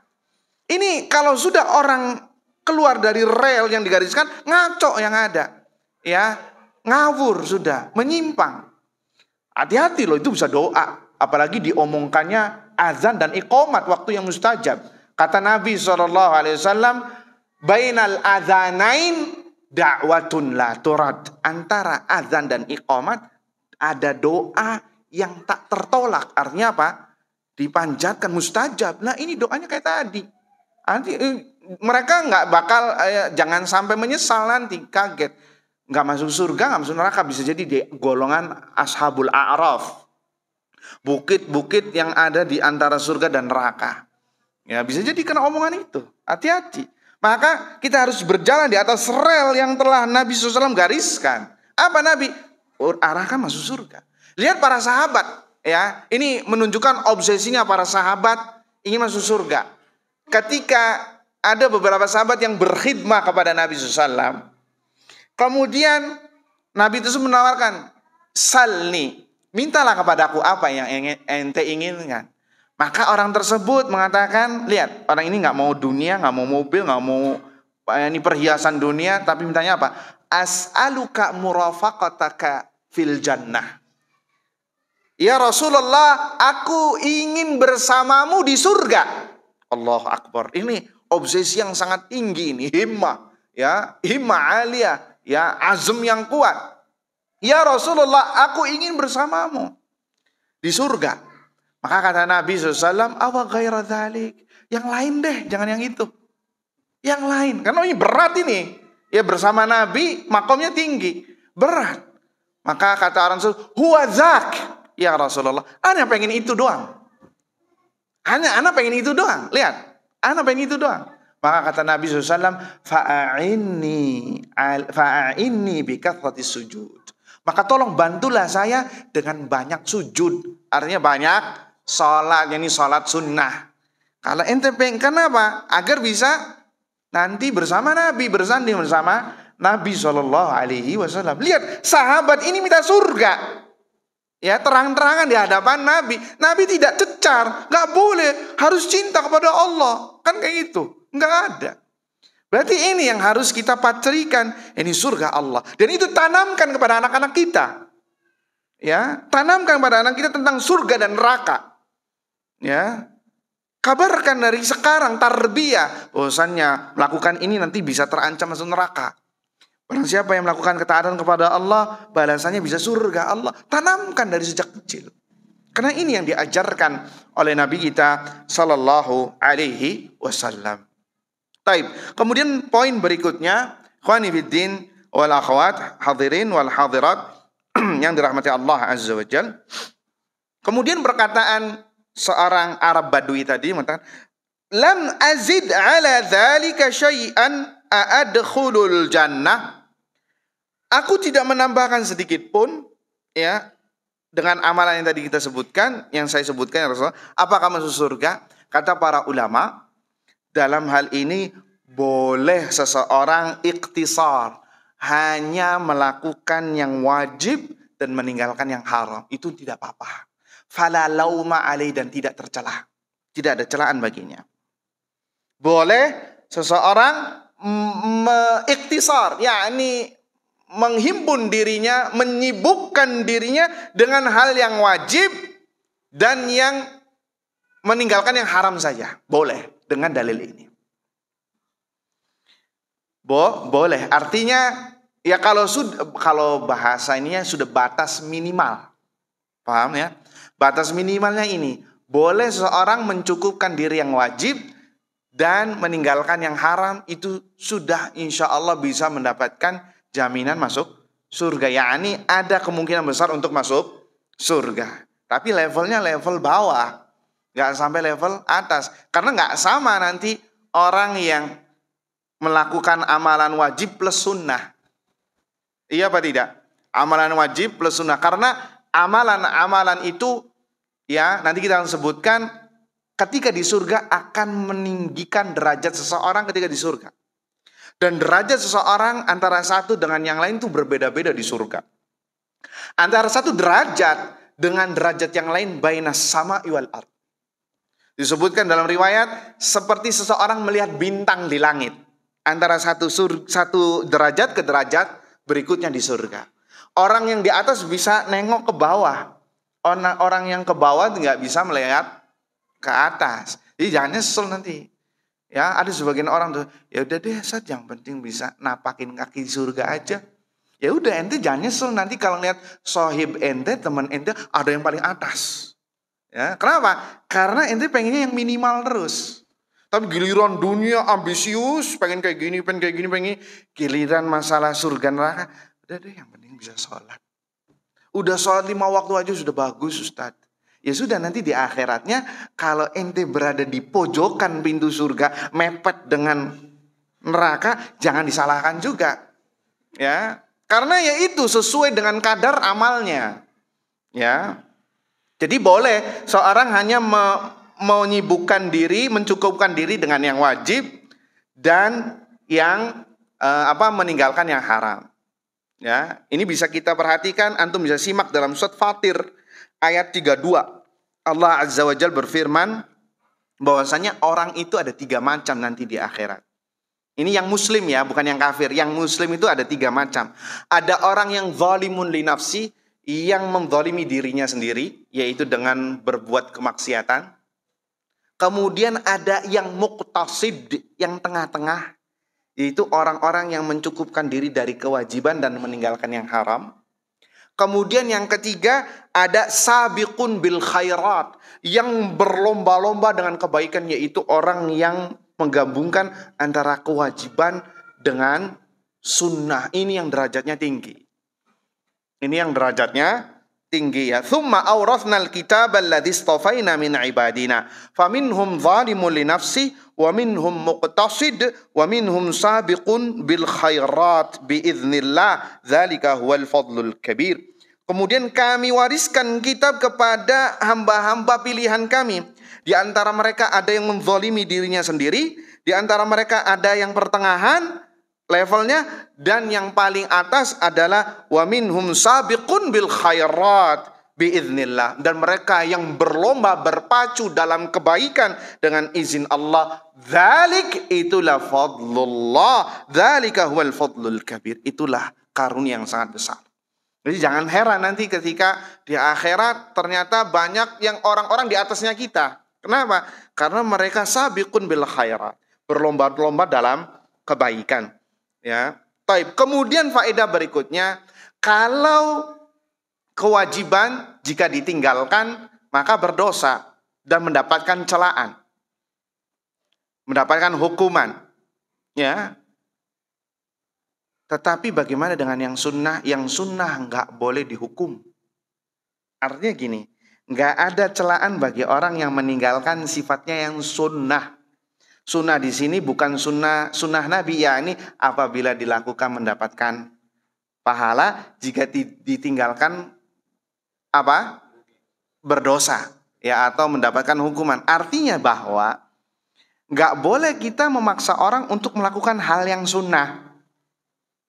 Ini kalau sudah orang keluar dari rel yang digariskan, ngaco yang ada. Ya, ngawur sudah, menyimpang. Hati-hati loh, itu bisa doa. Apalagi diomongkannya azan dan iqamat, waktu yang mustajab. Kata Nabi SAW, bainal adzanain da'watun la turad. Antara azan dan iqamat ada doa yang tak tertolak. Artinya apa? Dipanjatkan, mustajab. Nah ini doanya kayak tadi. Nanti mereka nggak bakal, jangan sampai menyesal nanti, kaget. Nggak masuk surga, nggak masuk neraka. Bisa jadi di golongan ashabul a'raf. Bukit-bukit yang ada di antara surga dan neraka. Ya, bisa jadi kena omongan itu. Hati-hati. Maka kita harus berjalan di atas rel yang telah Nabi SAW gariskan. Apa Nabi? Arahkan masuk surga. Lihat para sahabat. Ya, ini menunjukkan obsesinya para sahabat ingin masuk surga. Ketika ada beberapa sahabat yang berkhidmah kepada Nabi SAW. Kemudian Nabi itu menawarkan, salni, mintalah kepadaku apa yang ente inginkan. Maka orang tersebut mengatakan, lihat, orang ini nggak mau dunia, nggak mau mobil, nggak mau ini perhiasan dunia, tapi mintanya apa? As'aluka murafaqataka fil jannah. Ya Rasulullah, aku ingin bersamamu di surga. Allahu Akbar. Ini obsesi yang sangat tinggi ini, himmah, ya, himmah aliyah, ya, azm yang kuat. Ya Rasulullah, aku ingin bersamamu di surga. Maka kata Nabi SAW, awa ghaira dzalik, yang lain deh, jangan yang itu. Yang lain, karena ini berat ini. Ya bersama Nabi, makomnya tinggi, berat. Maka kata orang itu, huwa dzak, ya Rasulullah, ana pengen itu doang. Ana pengen itu doang. Lihat, ana pengen itu doang. Maka kata Nabi SAW, fa'a'inni bikathratis sujud. Maka tolong bantulah saya dengan banyak sujud. Artinya banyak sholat, yani sholat sunnah. Kalau ente kenapa? Agar bisa nanti bersama Nabi, bersanding bersama Nabi SAW. Lihat, sahabat ini minta surga. Ya, terang-terangan di hadapan Nabi. Nabi tidak cecar, nggak boleh, harus cinta kepada Allah. Kan kayak gitu. Nggak ada. Berarti ini yang harus kita patrikan. Ini surga Allah. Dan itu tanamkan kepada anak-anak kita. Ya, tanamkan kepada anak kita tentang surga dan neraka. Ya, kabarkan dari sekarang tarbiyah bahwasannya melakukan ini nanti bisa terancam masuk neraka. Barang siapa yang melakukan ketaatan kepada Allah, balasannya bisa surga Allah. Tanamkan dari sejak kecil. Karena ini yang diajarkan oleh Nabi kita sallallahu alaihi wasallam. Taib. Kemudian poin berikutnya, ikhwani fiddin wal akhwat, hadirin wal hadirat yang dirahmati Allah azza wajal. Kemudian perkataan seorang Arab Badui tadi mengatakan, "Lam azid ala dzalika syai'an a'adkhulul jannah." Aku tidak menambahkan sedikit pun ya dengan amalan yang tadi kita sebutkan, yang saya sebutkan ya Rasulullah, apakah masuk surga? Kata para ulama, dalam hal ini boleh seseorang iktisar, hanya melakukan yang wajib dan meninggalkan yang haram. Itu tidak apa-apa. Fala lauma alaih, dan tidak tercela. Tidak ada celaan baginya. Boleh seseorang iktisar, yakni menghimpun dirinya, menyibukkan dirinya dengan hal yang wajib dan yang meninggalkan yang haram saja. Boleh dengan dalil ini. Boleh. Artinya ya kalau bahasa ininya sudah batas minimal. Paham ya? Batas minimalnya ini. Boleh seseorang mencukupkan diri yang wajib dan meninggalkan yang haram, itu sudah insya Allah bisa mendapatkan jaminan masuk surga. Yakni ada kemungkinan besar untuk masuk surga. Tapi levelnya level bawah. Gak sampai level atas. Karena gak sama nanti orang yang melakukan amalan wajib plus sunnah. Iya apa tidak? Amalan wajib plus sunnah. Karena amalan-amalan itu ya nanti kita akan sebutkan ketika di surga akan meninggikan derajat seseorang ketika di surga. Dan derajat seseorang antara satu dengan yang lain itu berbeda-beda di surga. Antara satu derajat dengan derajat yang lain bainas sama'i wal ardh. Disebutkan dalam riwayat seperti seseorang melihat bintang di langit. Antara satu derajat ke derajat berikutnya di surga. Orang yang di atas bisa nengok ke bawah. Orang yang ke bawah nggak bisa melihat ke atas. Jadi jangan nyesel nanti. Ya, ada sebagian orang tuh, ya udah deh, Ustaz, yang penting bisa napakin kaki di surga aja. Ya udah, ente jangan nyesel nanti kalau lihat sohib ente, teman ente ada yang paling atas. Ya, kenapa? Karena ente pengennya yang minimal terus. Tapi giliran dunia ambisius, pengen kayak gini, giliran masalah surga neraka, udah deh yang penting bisa sholat. Udah sholat 5 waktu aja sudah bagus, Ustaz. Ya sudah, nanti di akhiratnya kalau ente berada di pojokan pintu surga, mepet dengan neraka, jangan disalahkan juga. Ya, karena ya itu sesuai dengan kadar amalnya. Ya. Jadi boleh seorang hanya menyibukkan diri, mencukupkan diri dengan yang wajib dan yang meninggalkan yang haram. Ya, ini bisa kita perhatikan, antum bisa simak dalam surat Fatir ayat 32. Allah Azza wa Jalla berfirman bahwasanya orang itu ada 3 macam nanti di akhirat. Ini yang muslim ya, bukan yang kafir. Yang muslim itu ada 3 macam. Ada orang yang zalimun li nafsi, yang menzalimi dirinya sendiri, yaitu dengan berbuat kemaksiatan. Kemudian ada yang muqtasid, yang tengah-tengah, yaitu orang-orang yang mencukupkan diri dari kewajiban dan meninggalkan yang haram. Kemudian yang ketiga ada sabiqun bil khairat, yang berlomba-lomba dengan kebaikan, yaitu orang yang menggabungkan antara kewajiban dengan sunnah. Ini yang derajatnya tinggi. Ini yang derajatnya tinggi ya. Tsumma awrathnal kitaba alladzi istafaina min ibadina faminhum zalimun li nafsi wa minhum muqtasid wa minhum sabiqun bil khairat biiznillah dzalika huwal fadlul kabir. Kemudian kami wariskan kitab kepada hamba-hamba pilihan kami. Di antara mereka ada yang menzalimi dirinya sendiri, di antara mereka ada yang pertengahan levelnya, dan yang paling atas adalah wa minhum sabiqun bil khairat biiznillah, dan mereka yang berlomba berpacu dalam kebaikan dengan izin Allah. Dzalik, itulah fadlullah, dzalika huwal fadlul kabir, itulah karunia yang sangat besar. Jadi jangan heran nanti ketika di akhirat ternyata banyak yang orang-orang di atasnya kita. Kenapa? Karena mereka sabiqun bil khairat, berlomba-lomba dalam kebaikan. Ya. Taib. Kemudian faedah berikutnya, kalau kewajiban jika ditinggalkan maka berdosa dan mendapatkan celaan, mendapatkan hukuman. Ya. Tetapi bagaimana dengan yang sunnah? Yang sunnah nggak boleh dihukum. Artinya gini, nggak ada celaan bagi orang yang meninggalkan sifatnya yang sunnah. Sunnah di sini bukan sunnah Nabi, ya ini apabila dilakukan mendapatkan pahala, jika ditinggalkan apa? Berdosa, ya, atau mendapatkan hukuman. Artinya bahwa nggak boleh kita memaksa orang untuk melakukan hal yang sunnah.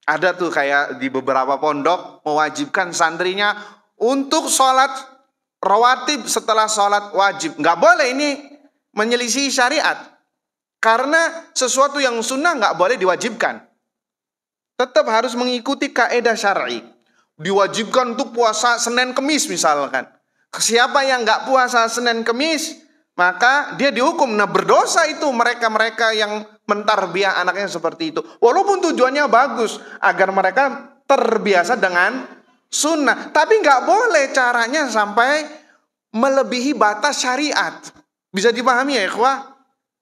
Ada tuh kayak di beberapa pondok mewajibkan santrinya untuk sholat rawatib setelah sholat wajib. Nggak boleh, ini menyelisih syariat. Karena sesuatu yang sunnah nggak boleh diwajibkan. Tetap harus mengikuti kaidah syar'i. Diwajibkan untuk puasa Senin Kemis misalkan. Siapa yang nggak puasa Senin Kemis, maka dia dihukum. Nah, berdosa itu mereka-mereka yang mentarbiah anaknya seperti itu. Walaupun tujuannya bagus, agar mereka terbiasa dengan sunnah. Tapi nggak boleh caranya sampai melebihi batas syariat. Bisa dipahami ya ikhwah?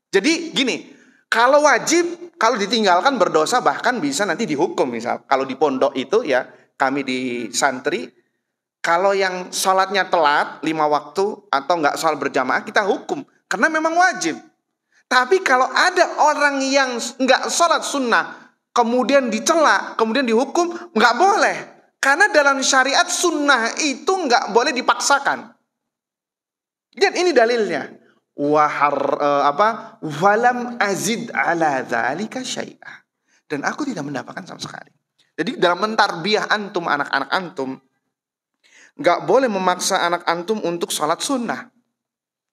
Jadi gini, kalau wajib, kalau ditinggalkan berdosa, bahkan bisa nanti dihukum. Misal kalau di pondok itu ya, kami di santri, kalau yang sholatnya telat 5 waktu atau nggak sholat berjamaah, kita hukum karena memang wajib. Tapi kalau ada orang yang nggak sholat sunnah, kemudian dicela, kemudian dihukum, nggak boleh. Karena dalam syariat sunnah itu nggak boleh dipaksakan. Dan ini dalilnya. Walam azid ala dzalika syai'a. Dan aku tidak mendapatkan sama sekali. Jadi dalam mentarbiyah antum, anak-anak antum, nggak boleh memaksa anak antum untuk sholat sunnah.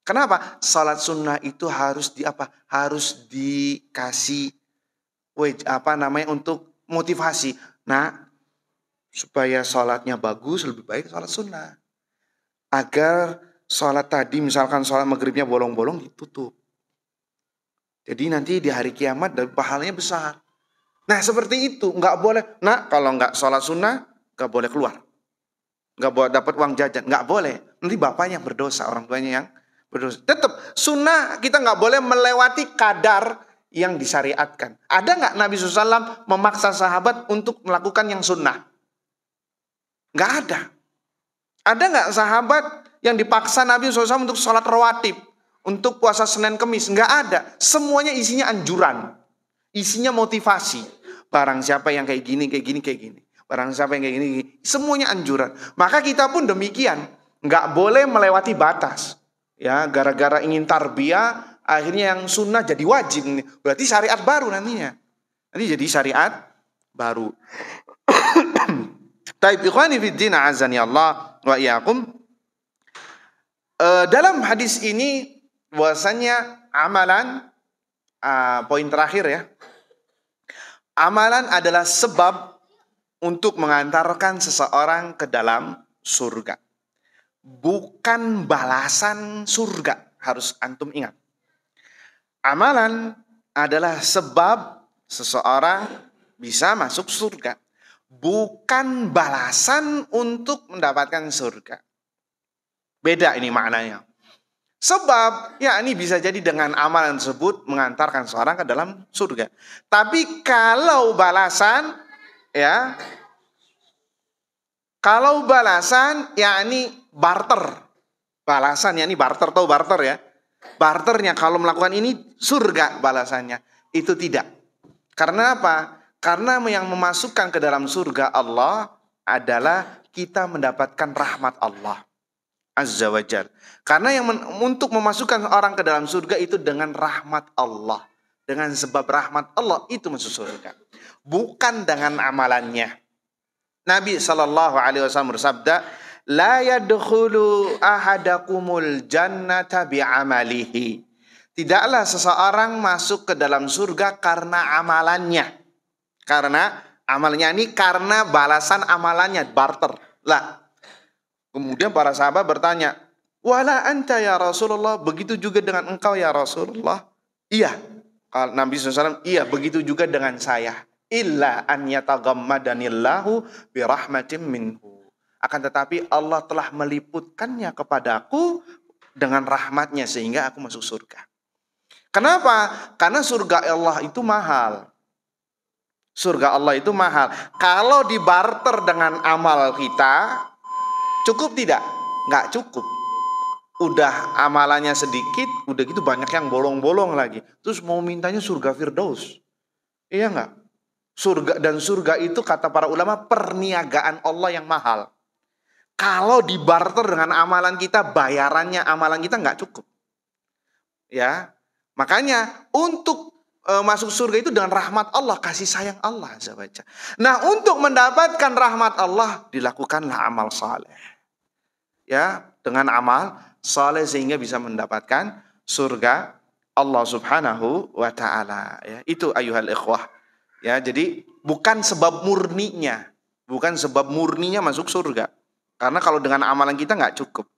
Kenapa? Sholat sunnah itu harus harus dikasih untuk motivasi. Nah, supaya sholatnya bagus, lebih baik sholat sunnah. Agar sholat tadi, misalkan sholat maghribnya bolong-bolong, ditutup. Jadi nanti di hari kiamat pahalanya besar. Nah seperti itu, nggak boleh. Nah kalau nggak sholat sunnah, nggak boleh keluar. Nggak boleh dapat uang jajan, nggak boleh. Nanti bapaknya yang berdosa, orang tuanya yang berdosa. Tetap sunnah kita nggak boleh melewati kadar yang disyariatkan. Ada nggak Nabi SAW memaksa sahabat untuk melakukan yang sunnah? Nggak ada. Ada nggak sahabat yang dipaksa Nabi SAW untuk sholat rawatib, untuk puasa Senin Kemis? Nggak ada. Semuanya isinya anjuran, isinya motivasi. Barang siapa yang kayak gini, kayak gini, kayak gini. Barang siapa yang kayak gini, semuanya anjuran. Maka kita pun demikian, nggak boleh melewati batas. Ya, gara-gara ingin tarbiyah, akhirnya yang sunnah jadi wajib. Berarti syariat baru nantinya. Nanti jadi syariat baru. Taib ikhwani fiddin azani Allah wa iyyakum. Dalam hadis ini bahwasanya amalan, poin terakhir ya, amalan adalah sebab untuk mengantarkan seseorang ke dalam surga, bukan balasan surga. Harus antum ingat, amalan adalah sebab seseorang bisa masuk surga, bukan balasan untuk mendapatkan surga. Beda ini maknanya. Sebab ya ini bisa jadi dengan amalan tersebut mengantarkan seorang ke dalam surga. Tapi kalau balasan ya, yakni barter. Balasan yakni barter, tahu barter ya? barternya kalau melakukan ini surga balasannya. Itu tidak. Karena apa? Karena yang memasukkan ke dalam surga Allah adalah kita mendapatkan rahmat Allah Azza wa Jal. Karena yang untuk memasukkan orang ke dalam surga itu dengan rahmat Allah. Dengan sebab rahmat Allah itu masuk surga. Bukan dengan amalannya. Nabi SAW bersabda, la yadkhulu ahadakumul jannata bi'amalihi. Tidaklah seseorang masuk ke dalam surga karena amalannya. Karena amalnya ini karena balasan amalannya, barter. Lah. Kemudian para sahabat bertanya, wala anta ya Rasulullah, begitu juga dengan engkau ya Rasulullah? Iya. Nabi SAW, iya begitu juga dengan saya. Illa an yatagammadanillahu birahmatin minhu. Akan tetapi Allah telah meliputkannya kepadaku dengan rahmatnya sehingga aku masuk surga. Kenapa? Karena surga Allah itu mahal. Surga Allah itu mahal. Kalau dibarter dengan amal kita, cukup tidak? Nggak cukup. Udah amalannya sedikit, udah gitu banyak yang bolong-bolong lagi. Terus mau mintanya surga Firdaus. Iya nggak? Surga itu kata para ulama perniagaan Allah yang mahal. Kalau dibarter dengan amalan kita, bayarannya amalan kita nggak cukup. Ya, makanya untuk masuk surga itu dengan rahmat Allah, kasih sayang Allah Azza wa Jalla. Nah, untuk mendapatkan rahmat Allah dilakukanlah amal saleh. Ya, dengan amal saleh sehingga bisa mendapatkan surga Allah Subhanahu wa taala. Ya, itu ayuhal ikhwah. Ya, jadi bukan sebab murninya masuk surga. Karena kalau dengan amalan kita nggak cukup.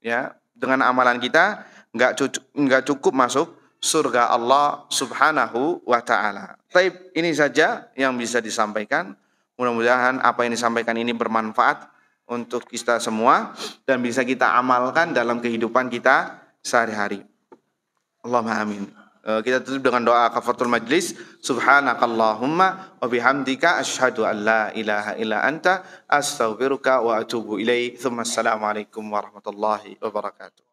Ya, dengan amalan kita nggak cukup masuk surga Allah Subhanahu wa ta'ala. Baik, ini saja yang bisa disampaikan. Mudah-mudahan apa yang disampaikan ini bermanfaat untuk kita semua dan bisa kita amalkan dalam kehidupan kita sehari-hari. Allahumma amin. Kita tutup dengan doa kafaratul majlis. Subhanakallahumma wa bihamdika asyhadu an la ilaha illa anta astaghfiruka wa atubu ilaik. Assalamualaikum warahmatullahi wabarakatuh.